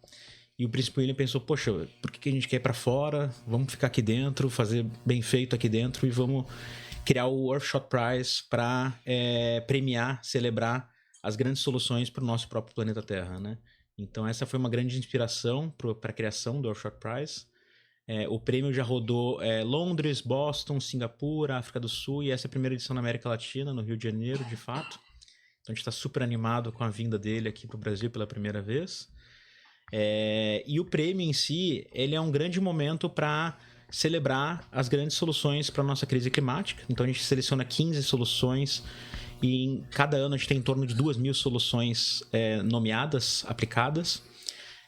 E o Príncipe William pensou, poxa, por que a gente quer ir para fora? Vamos ficar aqui dentro, fazer bem feito aqui dentro e vamos criar o Earthshot Prize para premiar, celebrar as grandes soluções para o nosso próprio planeta Terra, né? Então essa foi uma grande inspiração para a criação do Earthshot Prize. O prêmio já rodou Londres, Boston, Singapura, África do Sul, e essa é a primeira edição na América Latina, no Rio de Janeiro, de fato. Então a gente está super animado com a vinda dele aqui para o Brasil pela primeira vez. E o prêmio em si, ele é um grande momento para celebrar as grandes soluções para a nossa crise climática. Então a gente seleciona 15 soluções e em cada ano a gente tem em torno de 2.000 soluções nomeadas, aplicadas.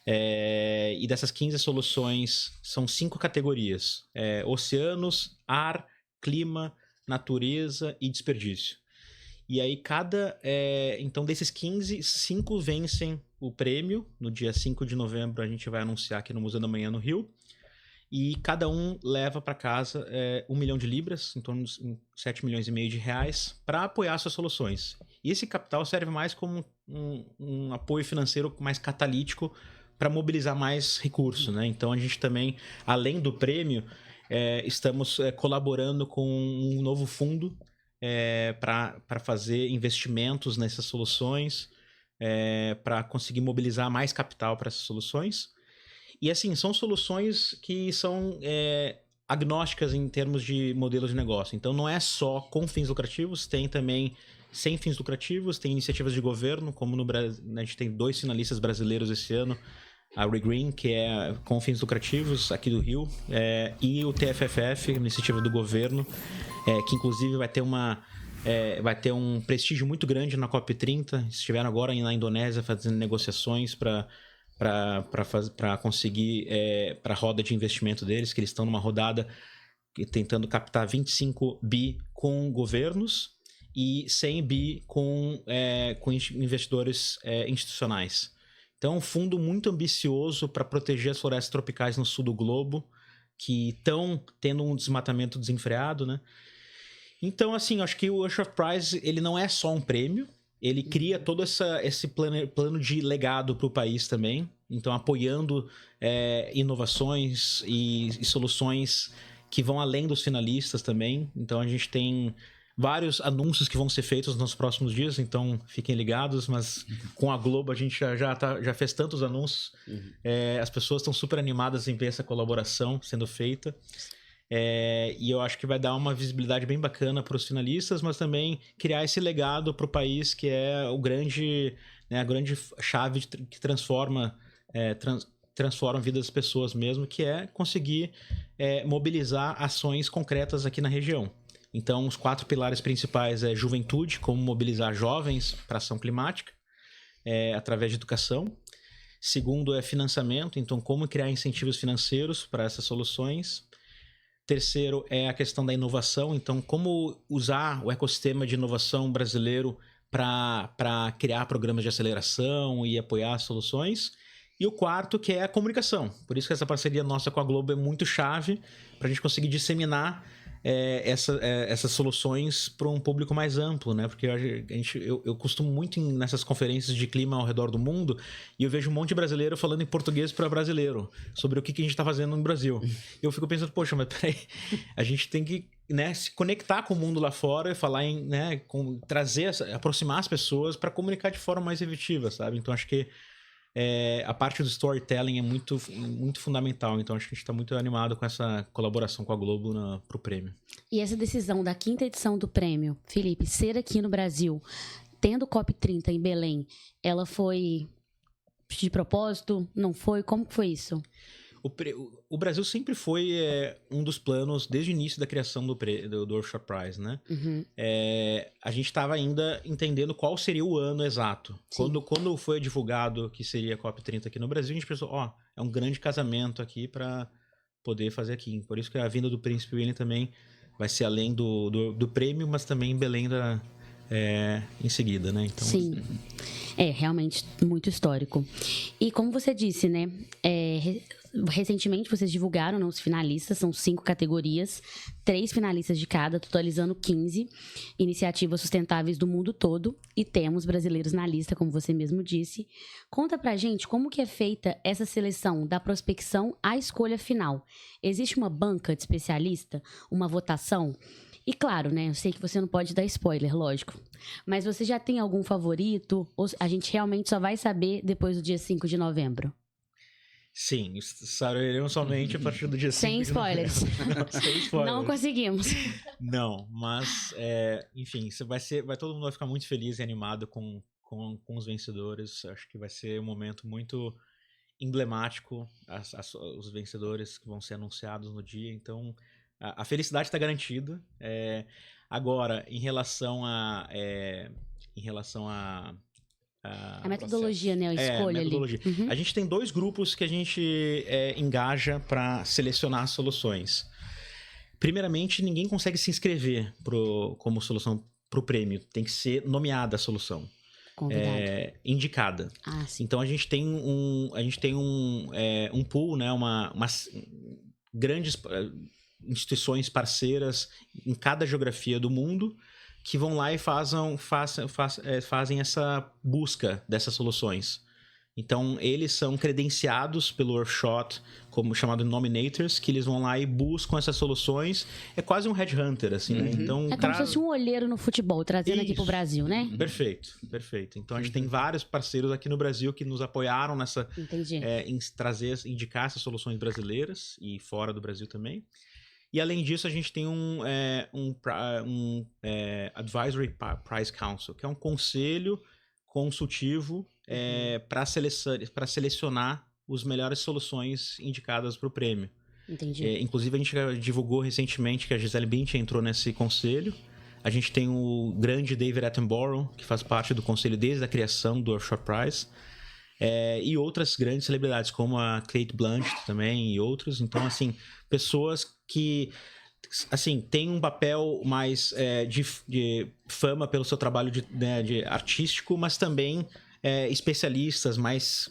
E dessas 15 soluções são 5 categorias: oceanos, ar, clima, natureza e desperdício. E aí então desses 15, 5 vencem o prêmio. No dia 5 de novembro a gente vai anunciar aqui no Museu da Manhã no Rio. E cada um leva para casa 1 milhão de libras, em torno de 7 milhões e meio de reais, para apoiar suas soluções. E esse capital serve mais como um apoio financeiro mais catalítico para mobilizar mais recursos, né? Então a gente também, além do prêmio, estamos colaborando com um novo fundo para fazer investimentos nessas soluções, para conseguir mobilizar mais capital para essas soluções. E assim, são soluções que são agnósticas em termos de modelo de negócio. Então não é só com fins lucrativos, tem também sem fins lucrativos, tem iniciativas de governo, como no Brasil, a gente tem 2 finalistas brasileiros esse ano, a Regreen, que é com fins lucrativos aqui do Rio, e o TFFF, iniciativa do governo, que inclusive vai ter um prestígio muito grande na COP30. Estiveram agora na Indonésia fazendo negociações para conseguir para a roda de investimento deles, que eles estão numa rodada tentando captar 25 bi com governos e 100 bi com investidores institucionais. Então, um fundo muito ambicioso para proteger as florestas tropicais no sul do globo, que estão tendo um desmatamento desenfreado, né? Então, assim, acho que o Earthshot Prize, ele não é só um prêmio, ele cria todo esse plano de legado para o país também, então apoiando inovações e soluções que vão além dos finalistas também. Então a gente tem vários anúncios que vão ser feitos nos próximos dias, então fiquem ligados, mas com a Globo a gente já fez tantos anúncios, as pessoas estão super animadas em ver essa colaboração sendo feita, e eu acho que vai dar uma visibilidade bem bacana para os finalistas, mas também criar esse legado para o país, que é a grande chave que transforma a vida das pessoas mesmo, que é conseguir mobilizar ações concretas aqui na região. Então, os 4 pilares principais é juventude, como mobilizar jovens para ação climática, através de educação. Segundo é financiamento, então como criar incentivos financeiros para essas soluções. Terceiro é a questão da inovação, então como usar o ecossistema de inovação brasileiro para criar programas de aceleração e apoiar soluções. E o quarto, que é a comunicação. Por isso que essa parceria nossa com a Globo é muito chave para a gente conseguir disseminar essas soluções para um público mais amplo, né? Porque eu costumo muito nessas conferências de clima ao redor do mundo e eu vejo um monte de brasileiro falando em português para brasileiro sobre o que a gente está fazendo no Brasil. E eu fico pensando, poxa, mas peraí, a gente tem que se conectar com o mundo lá fora e falar aproximar as pessoas para comunicar de forma mais efetiva, sabe? Então acho que a parte do storytelling é muito, muito fundamental. Então, acho que a gente está muito animado com essa colaboração com a Globo para o prêmio. E essa decisão da 5ª edição do prêmio, Felipe, ser aqui no Brasil, tendo COP30 em Belém, ela foi de propósito? Não foi? Como que foi isso? O Brasil sempre foi um dos planos desde o início da criação do Workshop Prize, né? A gente estava ainda entendendo qual seria o ano exato. Quando foi divulgado que seria a COP30 aqui no Brasil, a gente pensou, é um grande casamento aqui para poder fazer aqui. Por isso que a vinda do Príncipe William também vai ser além do prêmio, mas também em Belém em seguida, né? Então, sim, realmente muito histórico. E como você disse, né? Recentemente vocês divulgaram, né, os finalistas, são 5 categorias, 3 finalistas de cada, totalizando 15 iniciativas sustentáveis do mundo todo, e temos brasileiros na lista, como você mesmo disse. Conta pra gente como que é feita essa seleção da prospecção à escolha final. Existe uma banca de especialista, uma votação? E claro, né, eu sei que você não pode dar spoiler, lógico, mas você já tem algum favorito? Ou a gente realmente só vai saber depois do dia 5 de novembro? Sim, saberemos somente a partir do dia 5 Sem de spoilers. Sem spoilers. Não conseguimos. Não, mas, enfim, vai todo mundo vai ficar muito feliz e animado com os vencedores. Acho que vai ser um momento muito emblemático, os vencedores que vão ser anunciados no dia. Então, a felicidade está garantida. Agora, em relação a a metodologia, né? A escolha metodologia. Ali. Uhum. A gente tem 2 grupos que a gente engaja para selecionar soluções. Primeiramente, ninguém consegue se inscrever como solução para o prêmio. Tem que ser nomeada a solução. Indicada. Sim. Então, a gente tem um pool, né? Umas grandes instituições parceiras em cada geografia do mundo que vão lá e fazem essa busca dessas soluções. Então, eles são credenciados pelo Workshop, como chamado Nominators, que eles vão lá e buscam essas soluções. É quase um headhunter, assim, né? Então, como se fosse um olheiro no futebol, trazendo aqui pro Brasil, né? Perfeito. Então, a gente tem vários parceiros aqui no Brasil que nos apoiaram nessa... em indicar essas soluções brasileiras e fora do Brasil também. E além disso, a gente tem um Advisory Prize Council, que é um conselho consultivo para selecionar as melhores soluções indicadas para o prêmio. Entendi. Inclusive, a gente divulgou recentemente que a Gisele Bündchen entrou nesse conselho. A gente tem o grande David Attenborough, que faz parte do conselho desde a criação do Workshop Prize. E outras grandes celebridades, como a Cate Blanchett também e outros. Então, assim, pessoas que têm um papel mais de fama pelo seu trabalho de artístico, mas também especialistas mais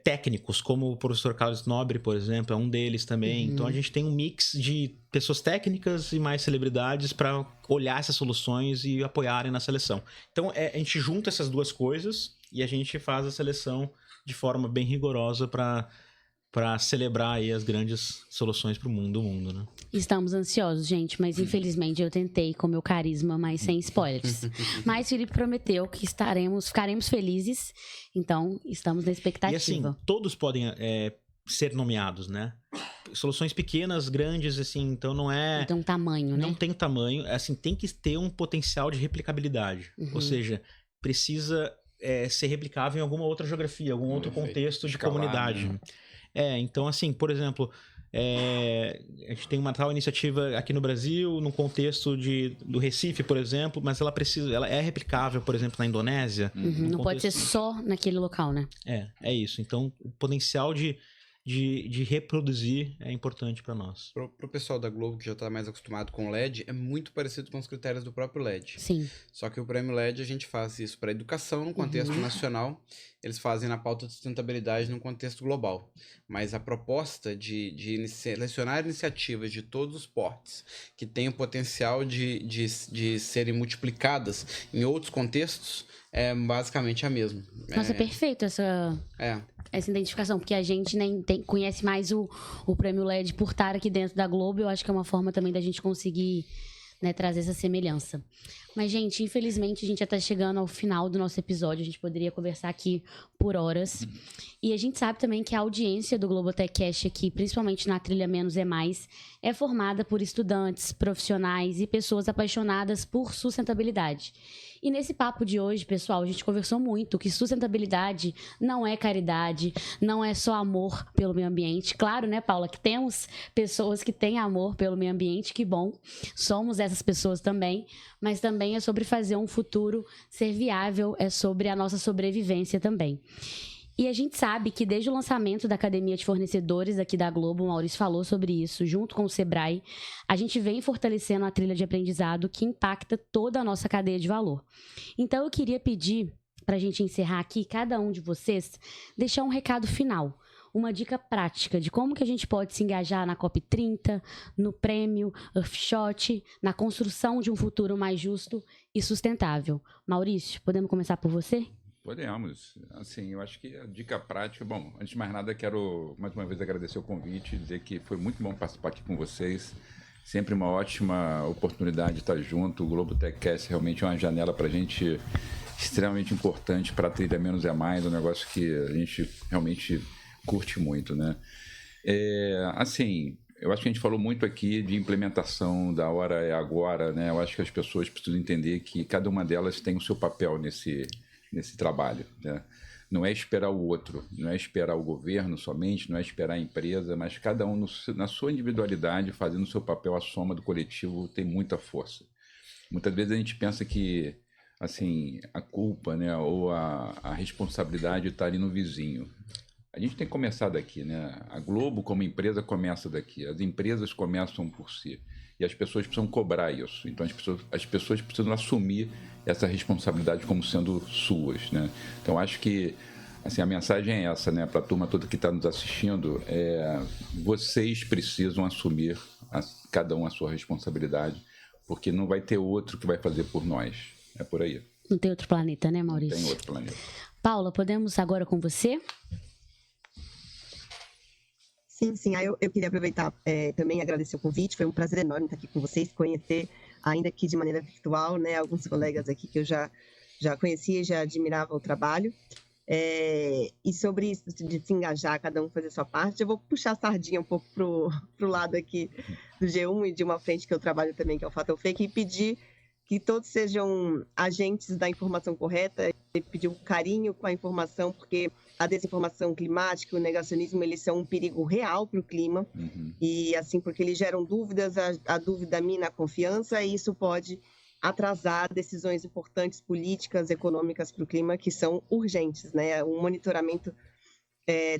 técnicos, como o professor Carlos Nobre, por exemplo, é um deles também. Então a gente tem um mix de pessoas técnicas e mais celebridades para olhar essas soluções e apoiarem na seleção. Então a gente junta essas duas coisas e a gente faz a seleção de forma bem rigorosa para celebrar aí as grandes soluções para o mundo, né? Estamos ansiosos, gente, mas infelizmente eu tentei com meu carisma, mas sem spoilers. Mas Felipe prometeu que ficaremos felizes, então estamos na expectativa. E assim, todos podem ser nomeados, né? Soluções pequenas, grandes, assim, então não é... Não tem um tamanho, né? Não tem tamanho, assim, tem que ter um potencial de replicabilidade. Ou seja, precisa ser replicável em alguma outra geografia, algum outro contexto de comunidade. Né? Então, assim, por exemplo, a gente tem uma tal iniciativa aqui no Brasil, no contexto do Recife, por exemplo, mas ela é replicável, por exemplo, na Indonésia. Não pode ser só naquele local, né? É isso. Então, o potencial de reproduzir é importante para nós. Pro pessoal da Globo que já está mais acostumado com o LED, é muito parecido com os critérios do próprio LED. Sim. Só que o Prêmio LED a gente faz isso para educação no contexto nacional, eles fazem na pauta de sustentabilidade no contexto global. Mas a proposta de selecionar iniciativas de todos os portes que têm o potencial de serem multiplicadas em outros contextos é basicamente a mesma. Nossa, é perfeito essa identificação, porque a gente nem conhece mais o Prêmio LED por estar aqui dentro da Globo. Eu acho que é uma forma também da gente conseguir, né, trazer essa semelhança. Mas, gente, infelizmente a gente já tá chegando ao final do nosso episódio. A gente poderia conversar aqui por horas. E a gente sabe também que a audiência do Globotechcast aqui, principalmente na Trilha Menos é Mais, é formada por estudantes, profissionais e pessoas apaixonadas por sustentabilidade. E nesse papo de hoje, pessoal, a gente conversou muito que sustentabilidade não é caridade, não é só amor pelo meio ambiente. Claro, né, Paula, que temos pessoas que têm amor pelo meio ambiente, que bom, somos essas pessoas também, mas também é sobre fazer um futuro ser viável, é sobre a nossa sobrevivência também. E a gente sabe que desde o lançamento da Academia de Fornecedores aqui da Globo, o Maurício falou sobre isso, junto com o Sebrae, a gente vem fortalecendo a trilha de aprendizado que impacta toda a nossa cadeia de valor. Então eu queria pedir, para a gente encerrar aqui, cada um de vocês, deixar um recado final, uma dica prática de como que a gente pode se engajar na COP30, no prêmio Earthshot, na construção de um futuro mais justo e sustentável. Maurício, podemos começar por você? Podemos. Assim, eu acho que a dica prática... Bom, antes de mais nada, quero mais uma vez agradecer o convite e dizer que foi muito bom participar aqui com vocês. Sempre uma ótima oportunidade de estar junto. O Globotechcast realmente é uma janela para a gente extremamente importante para a Trilha Menos é Mais, um negócio que a gente realmente curte muito, né? Assim, eu acho que a gente falou muito aqui de implementação, da hora é agora, né? Eu acho que as pessoas precisam entender que cada uma delas tem o seu papel nesse trabalho, né? Não é esperar o outro, não é esperar o governo somente, não é esperar a empresa, mas cada um na sua individualidade, fazendo o seu papel, a soma do coletivo tem muita força. Muitas vezes a gente pensa que, assim, a culpa, né, ou a responsabilidade está ali no vizinho. A gente tem que começar daqui, né? A Globo, como empresa, começa daqui. As empresas começam por si. E as pessoas precisam cobrar isso. Então, as pessoas precisam assumir essa responsabilidade como sendo suas, né? Então, acho que assim, a mensagem é essa, né? Para a turma toda que está nos assistindo, vocês precisam assumir, cada um a sua responsabilidade, porque não vai ter outro que vai fazer por nós. É por aí. Não tem outro planeta, né, Maurício? Não tem outro planeta. Paula, podemos agora com você? Sim. Aí eu queria aproveitar também agradecer o convite. Foi um prazer enorme estar aqui com vocês, conhecer, ainda que de maneira virtual, né, alguns colegas aqui que eu já conhecia e já admirava o trabalho. E sobre isso de se engajar, cada um fazer sua parte, eu vou puxar a sardinha um pouco pro lado aqui do G1 e de uma frente que eu trabalho também, que é o Fato ou Fake, e pedir que todos sejam agentes da informação correta e pedir um carinho com a informação, porque a desinformação climática e o negacionismo, eles são um perigo real para o clima, e assim, porque eles geram dúvidas, a dúvida mina a confiança, e isso pode atrasar decisões importantes políticas, econômicas para o clima, que são urgentes, né? O monitoramento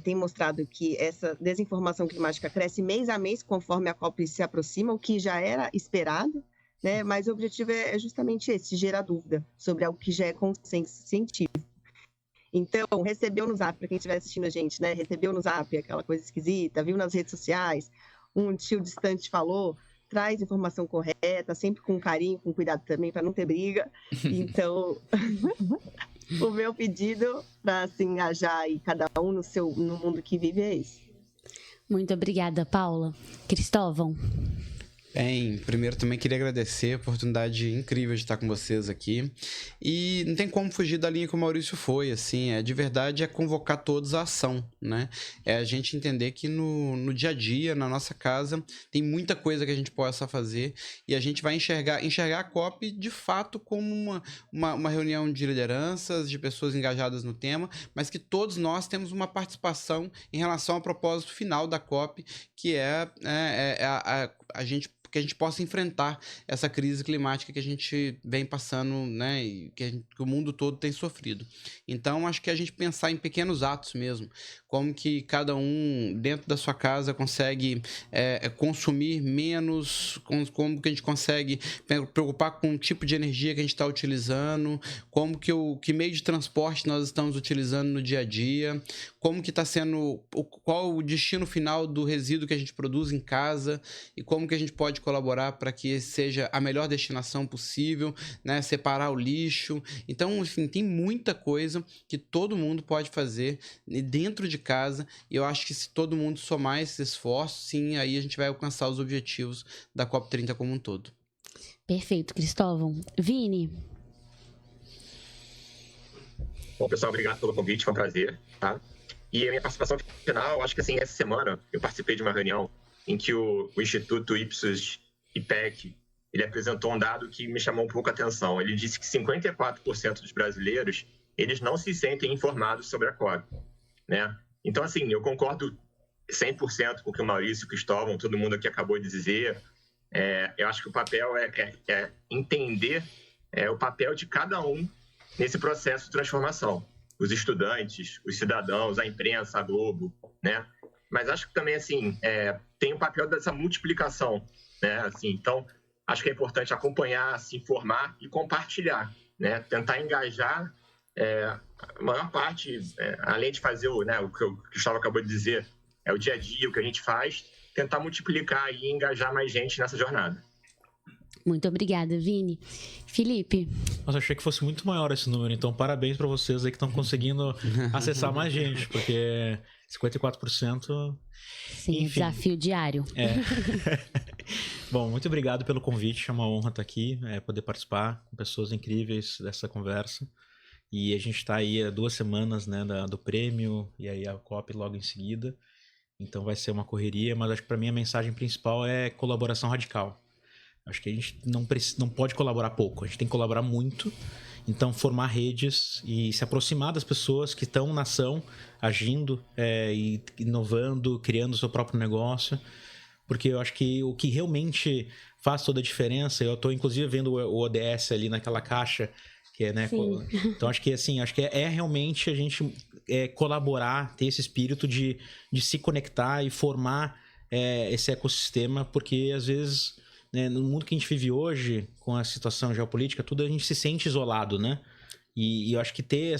tem mostrado que essa desinformação climática cresce mês a mês conforme a COP se aproxima, o que já era esperado, né? Mas o objetivo é justamente esse, gerar dúvida sobre algo que já é consenso científico. Então, recebeu no Zap, para quem estiver assistindo a gente, né? Recebeu no Zap aquela coisa esquisita, viu nas redes sociais, um tio distante falou, traz informação correta, sempre com carinho, com cuidado também, para não ter briga. Então, o meu pedido para se engajar e cada um no mundo que vive é esse. Muito obrigada, Paula. Cristóvão. Bem, primeiro também queria agradecer a oportunidade incrível de estar com vocês aqui. E não tem como fugir da linha que o Maurício foi, assim, de verdade é convocar todos à ação, né? É a gente entender que no dia a dia, na nossa casa, tem muita coisa que a gente possa fazer e a gente vai enxergar a COP de fato como uma reunião de lideranças, de pessoas engajadas no tema, mas que todos nós temos uma participação em relação ao propósito final da COP, que que a gente possa enfrentar essa crise climática que a gente vem passando, né, e que o mundo todo tem sofrido. Então, acho que a gente pensar em pequenos atos mesmo, como que cada um dentro da sua casa consegue consumir menos, como que a gente consegue preocupar com o tipo de energia que a gente está utilizando, como que meio de transporte nós estamos utilizando no dia a dia, como que está sendo, qual o destino final do resíduo que a gente produz em casa e como que a gente pode colaborar para que seja a melhor destinação possível, né? Separar o lixo. Então, enfim, tem muita coisa que todo mundo pode fazer dentro de casa e eu acho que se todo mundo somar esses esforços, sim, aí a gente vai alcançar os objetivos da COP30 como um todo. Perfeito, Cristóvão. Vini. Bom, pessoal, obrigado pelo convite, foi um prazer, tá? E a minha participação final, acho que assim, essa semana eu participei de uma reunião em que o Instituto Ipsos IPEC, ele apresentou um dado que me chamou um pouco a atenção. Ele disse que 54% dos brasileiros, eles não se sentem informados sobre a COP, né? Então, assim, eu concordo 100% com o que o Maurício, o Cristóvão, todo mundo aqui acabou de dizer. Eu acho que o papel é entender o papel de cada um nesse processo de transformação. Os estudantes, os cidadãos, a imprensa, a Globo, né? Mas acho que também, assim, tem o papel dessa multiplicação, né? Assim, então, acho que é importante acompanhar, se informar e compartilhar, né? Tentar engajar a maior parte, além de fazer o que o Cristóvão acabou de dizer, é o dia a dia, o que a gente faz, tentar multiplicar e engajar mais gente nessa jornada. Muito obrigada, Vini. Felipe. Nossa, achei que fosse muito maior esse número, então parabéns para vocês aí que estão conseguindo acessar mais gente, porque 54%... Sim, enfim. Desafio diário. Bom, muito obrigado pelo convite, é uma honra estar aqui, poder participar com pessoas incríveis dessa conversa. E a gente está aí há 2 semanas, né, do prêmio e aí a COP logo em seguida. Então vai ser uma correria, mas acho que para mim a mensagem principal é colaboração radical. Acho que a gente não pode colaborar pouco, a gente tem que colaborar muito. Então, formar redes e se aproximar das pessoas que estão na ação, agindo, e inovando, criando o seu próprio negócio. Porque eu acho que o que realmente faz toda a diferença, eu estou inclusive vendo o ODS ali naquela caixa, que é, né? Sim. Então, acho que assim, realmente a gente colaborar, ter esse espírito de se conectar e formar esse ecossistema, porque às vezes... no mundo que a gente vive hoje, com a situação geopolítica, tudo, a gente se sente isolado, né? E eu acho que ter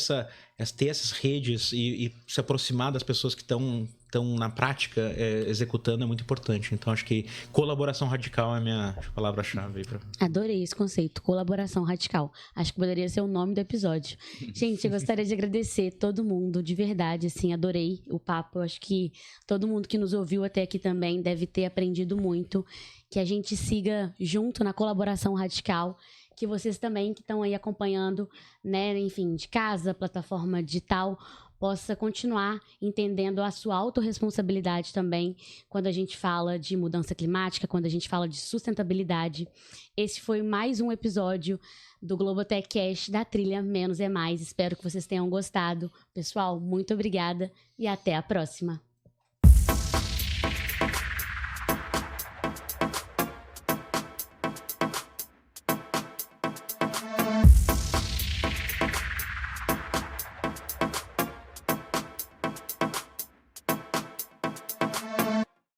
essas redes e se aproximar das pessoas que estão na prática executando é muito importante. Então, acho que colaboração radical é a minha palavra-chave. Adorei esse conceito, colaboração radical. Acho que poderia ser o nome do episódio. Gente, eu gostaria de agradecer todo mundo, de verdade, assim, adorei o papo. Eu acho que todo mundo que nos ouviu até aqui também deve ter aprendido muito. Que a gente siga junto na colaboração radical, que vocês também que estão aí acompanhando, né, enfim, de casa, plataforma digital, possa continuar entendendo a sua autorresponsabilidade também quando a gente fala de mudança climática, quando a gente fala de sustentabilidade. Esse foi mais um episódio do Globotech Cast da Trilha Menos é Mais. Espero que vocês tenham gostado. Pessoal, muito obrigada e até a próxima.